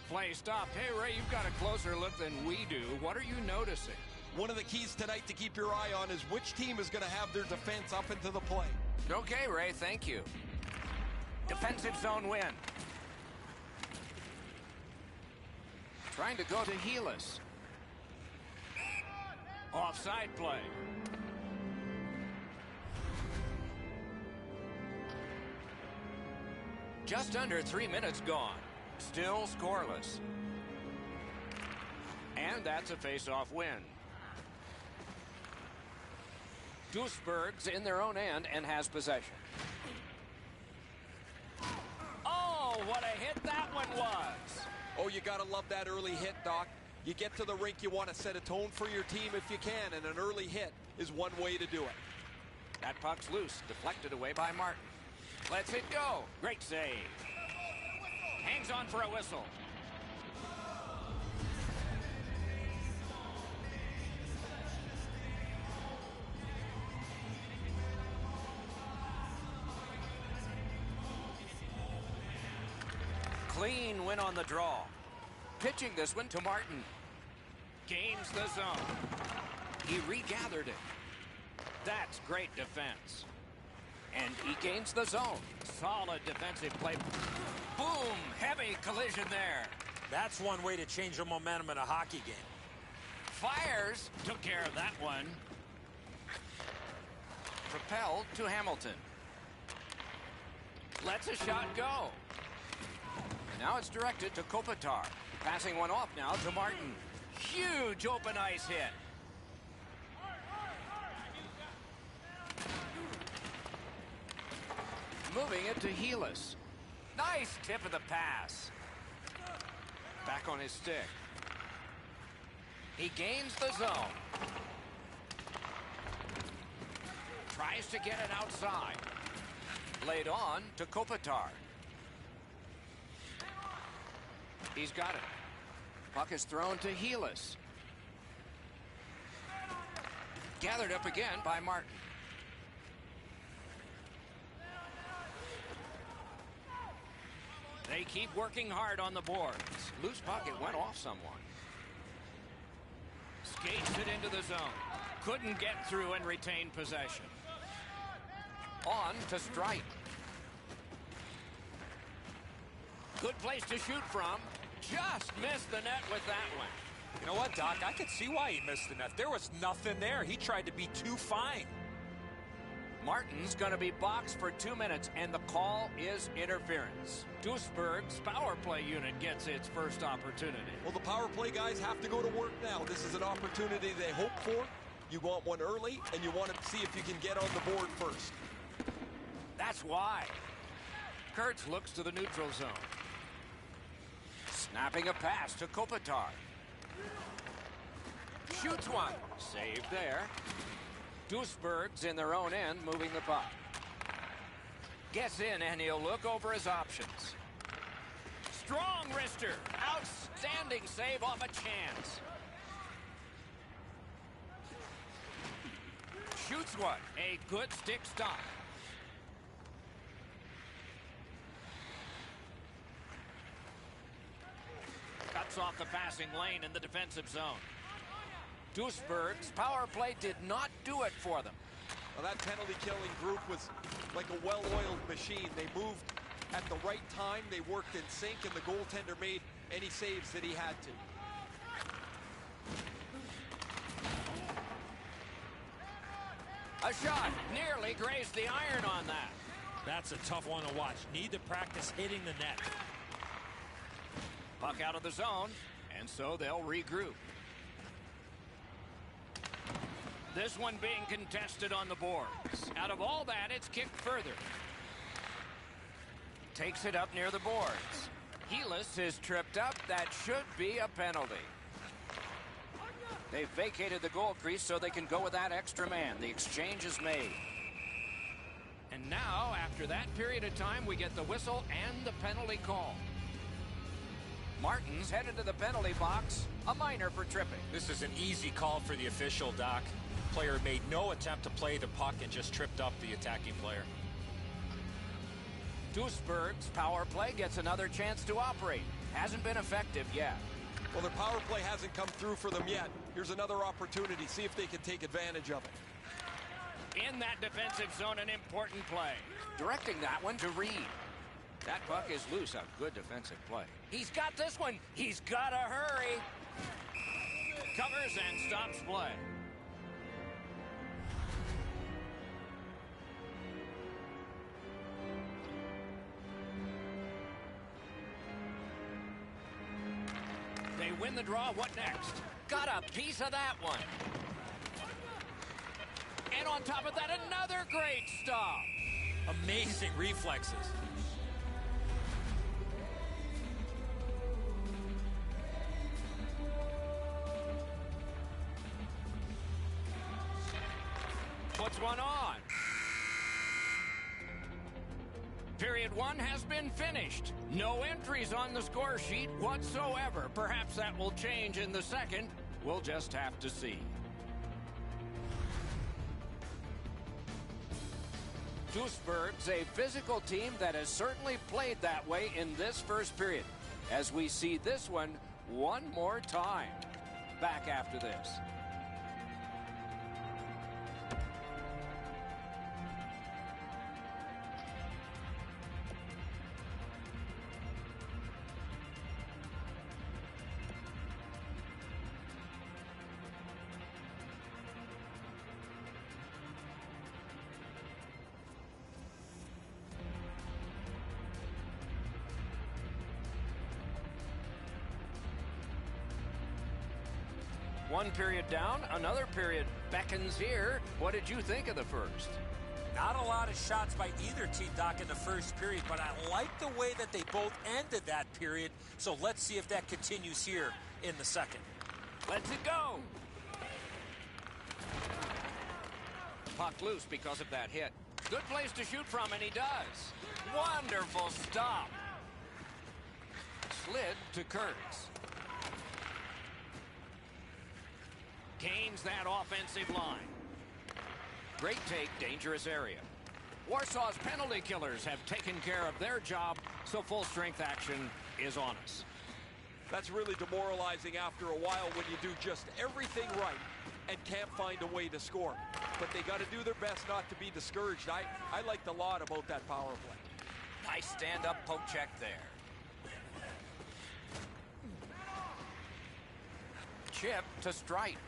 Play stopped. Hey, Ray, you've got a closer look than we do. What are you noticing? One of the keys tonight to keep your eye on is which team is going to have their defense up into the play. Okay, Ray, thank you. Defensive zone win. Trying to go to Helis. Offside play. Just under 3 minutes gone. Still scoreless. And that's a face-off win. Duisburg's in their own end and has possession. Oh, what a hit that one was. Oh, you got to love that early hit, Doc. You get to the rink, you want to set a tone for your team if you can, and an early hit is one way to do it. That puck's loose, deflected away by Martin. Lets it go. Great save. Hangs on for a whistle. Clean win on the draw. Pitching this one to Martin. Gains the zone. He regathered it. That's great defense. And he gains the zone. Solid defensive play. Boom! Heavy collision there. That's one way to change the momentum in a hockey game. Fires. Took care of that one. Propelled to Hamilton. Lets a shot go. Now it's directed to Kopitar. Passing one off now to Martin. Huge open ice hit. Moving it to Helis. Nice tip of the pass. Back on his stick. He gains the zone. Tries to get it outside. Laid on to Kopitar. He's got it. Puck is thrown to Helis. Gathered up again by Martin. They keep working hard on the boards. Loose puck, it went off someone. Skates it into the zone. Couldn't get through and retain possession. On to Strike. Good place to shoot from. Just missed the net with that one. You know what, Doc? I could see why he missed the net. There was nothing there. He tried to be too fine. Martin's going to be boxed for 2 minutes, and the call is interference. Duisburg's power play unit gets its first opportunity. Well, the power play guys have to go to work now. This is an opportunity they hope for. You want one early, and you want to see if you can get on the board first. That's why. Kurtz looks to the neutral zone. Snapping a pass to Kopitar. Shoots one. Saved there. Duisburg's in their own end, moving the puck. Gets in, and he'll look over his options. Strong wrister. Outstanding save off a chance. Shoots one. A good stick stop. Cuts off the passing lane in the defensive zone. Duisburg's power play did not do it for them. Well, that penalty-killing group was like a well-oiled machine. They moved at the right time. They worked in sync, and the goaltender made any saves that he had to. A shot nearly grazed the iron on that. That's a tough one to watch. Need to practice hitting the net. Puck out of the zone, and so they'll regroup. This one being contested on the boards. Out of all that, it's kicked further. Takes it up near the boards. Helis is tripped up. That should be a penalty. They've vacated the goal crease so they can go with that extra man. The exchange is made. And now, after that period of time, we get the whistle and the penalty call. Martin's headed to the penalty box. A minor for tripping. This is an easy call for the official, Doc. Player made no attempt to play the puck and just tripped up the attacking player. Duisburg's power play gets another chance to operate. Hasn't been effective yet. Well, their power play hasn't come through for them yet. Here's another opportunity. See if they can take advantage of it. In that defensive zone, an important play. Directing that one to Reed. That puck is loose. A good defensive play. He's got this one. He's got to hurry. Covers and stops play. They win the draw. What next? Got a piece of that one. And on top of that, another great stop. Amazing reflexes. Puts one on. Period one has been finished. No entries on the score sheet whatsoever. Perhaps that will change in the second. We'll just have to see. Duisburg's a physical team that has certainly played that way in this first period. As we see this one more time. Back after this. One period down, another period beckons here. What did you think of the first? Not a lot of shots by either team, Doc, in the first period, but I like the way that they both ended that period. So let's see if that continues here in the second. Let's it go. Puck loose because of that hit. Good place to shoot from, and he does. Wonderful stop. Slid to Kurtz. Gains that offensive line. Great take, dangerous area. Warsaw's penalty killers have taken care of their job, so full strength action is on us. That's really demoralizing after a while when you do just everything right and can't find a way to score. But they got to do their best not to be discouraged. I liked a lot about that power play. Nice stand-up poke check there. Chip to Strite.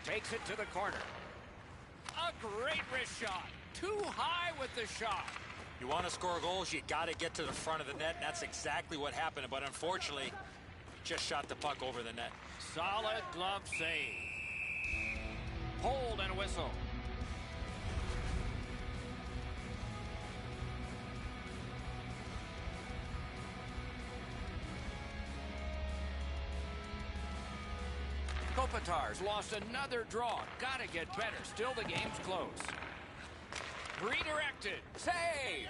Takes it to the corner. A great wrist shot. Too high with the shot. You want to score goals, you got to get to the front of the net. That's exactly what happened, but unfortunately, just shot the puck over the net. Solid glove save. Hold and a whistle. Kopitar's lost another draw. Gotta get better. Still the game's close. Redirected. Save.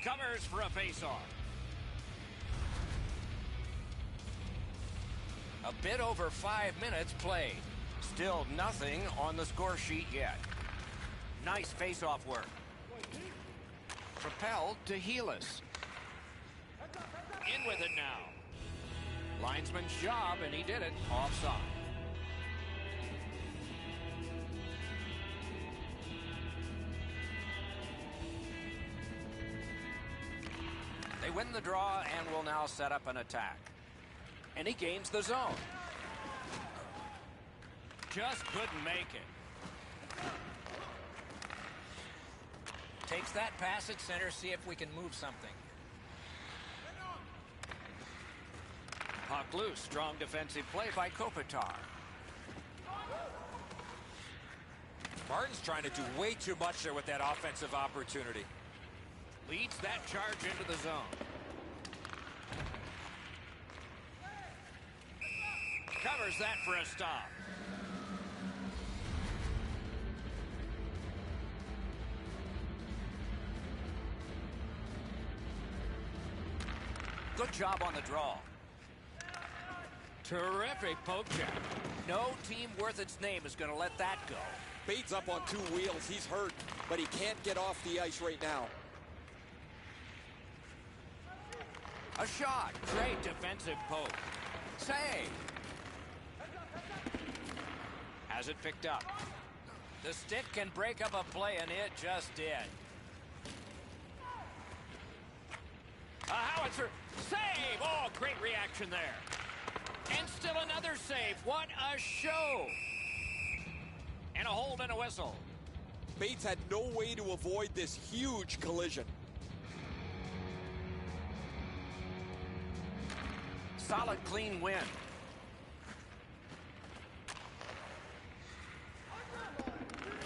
Covers for a faceoff. A bit over 5 minutes played. Still nothing on the score sheet yet. Nice faceoff work. Propelled to Helis. In with it now. Linesman's job, and he did it. Offside. They win the draw and will now set up an attack. And he gains the zone. Just couldn't make it. Takes that pass at center, see if we can move something. Puck loose. Strong defensive play by Kopitar. Martin's trying to do way too much there with that offensive opportunity. Leads that charge into the zone. Covers that for a stop. Good job on the draw. Terrific poke check. No team worth its name is going to let that go. Bates up on 2 wheels. He's hurt, but he can't get off the ice right now. A shot. Great defensive poke. Save. Has it picked up. The stick can break up a play, and it just did. A howitzer. Save! Oh, great reaction there. And still another save. What a show. And a hold and a whistle. Bates had no way to avoid this huge collision. Solid, clean win.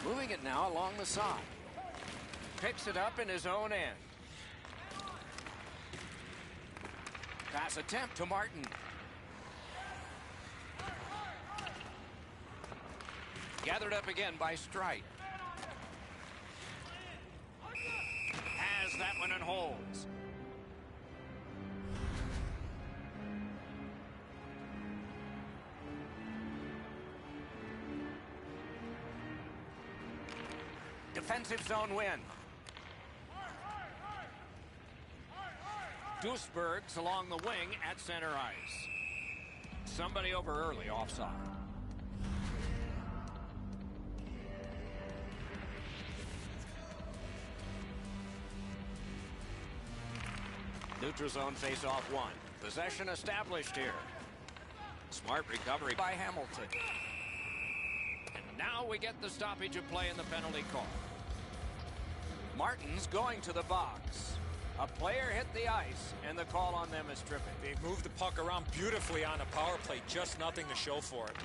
Moving it now along the side. Picks it up in his own end. Pass attempt to Martin. Gathered up again by Strite. Has that one and holds. Defensive zone win. Duisburg's along the wing at center ice. Somebody over early, offside. Neutral zone face-off 1. Possession established here. Smart recovery by Hamilton. And now we get the stoppage of play in the penalty call. Martin's going to the box. A player hit the ice, and the call on them is tripping. They moved the puck around beautifully on the power play. Just nothing to show for it.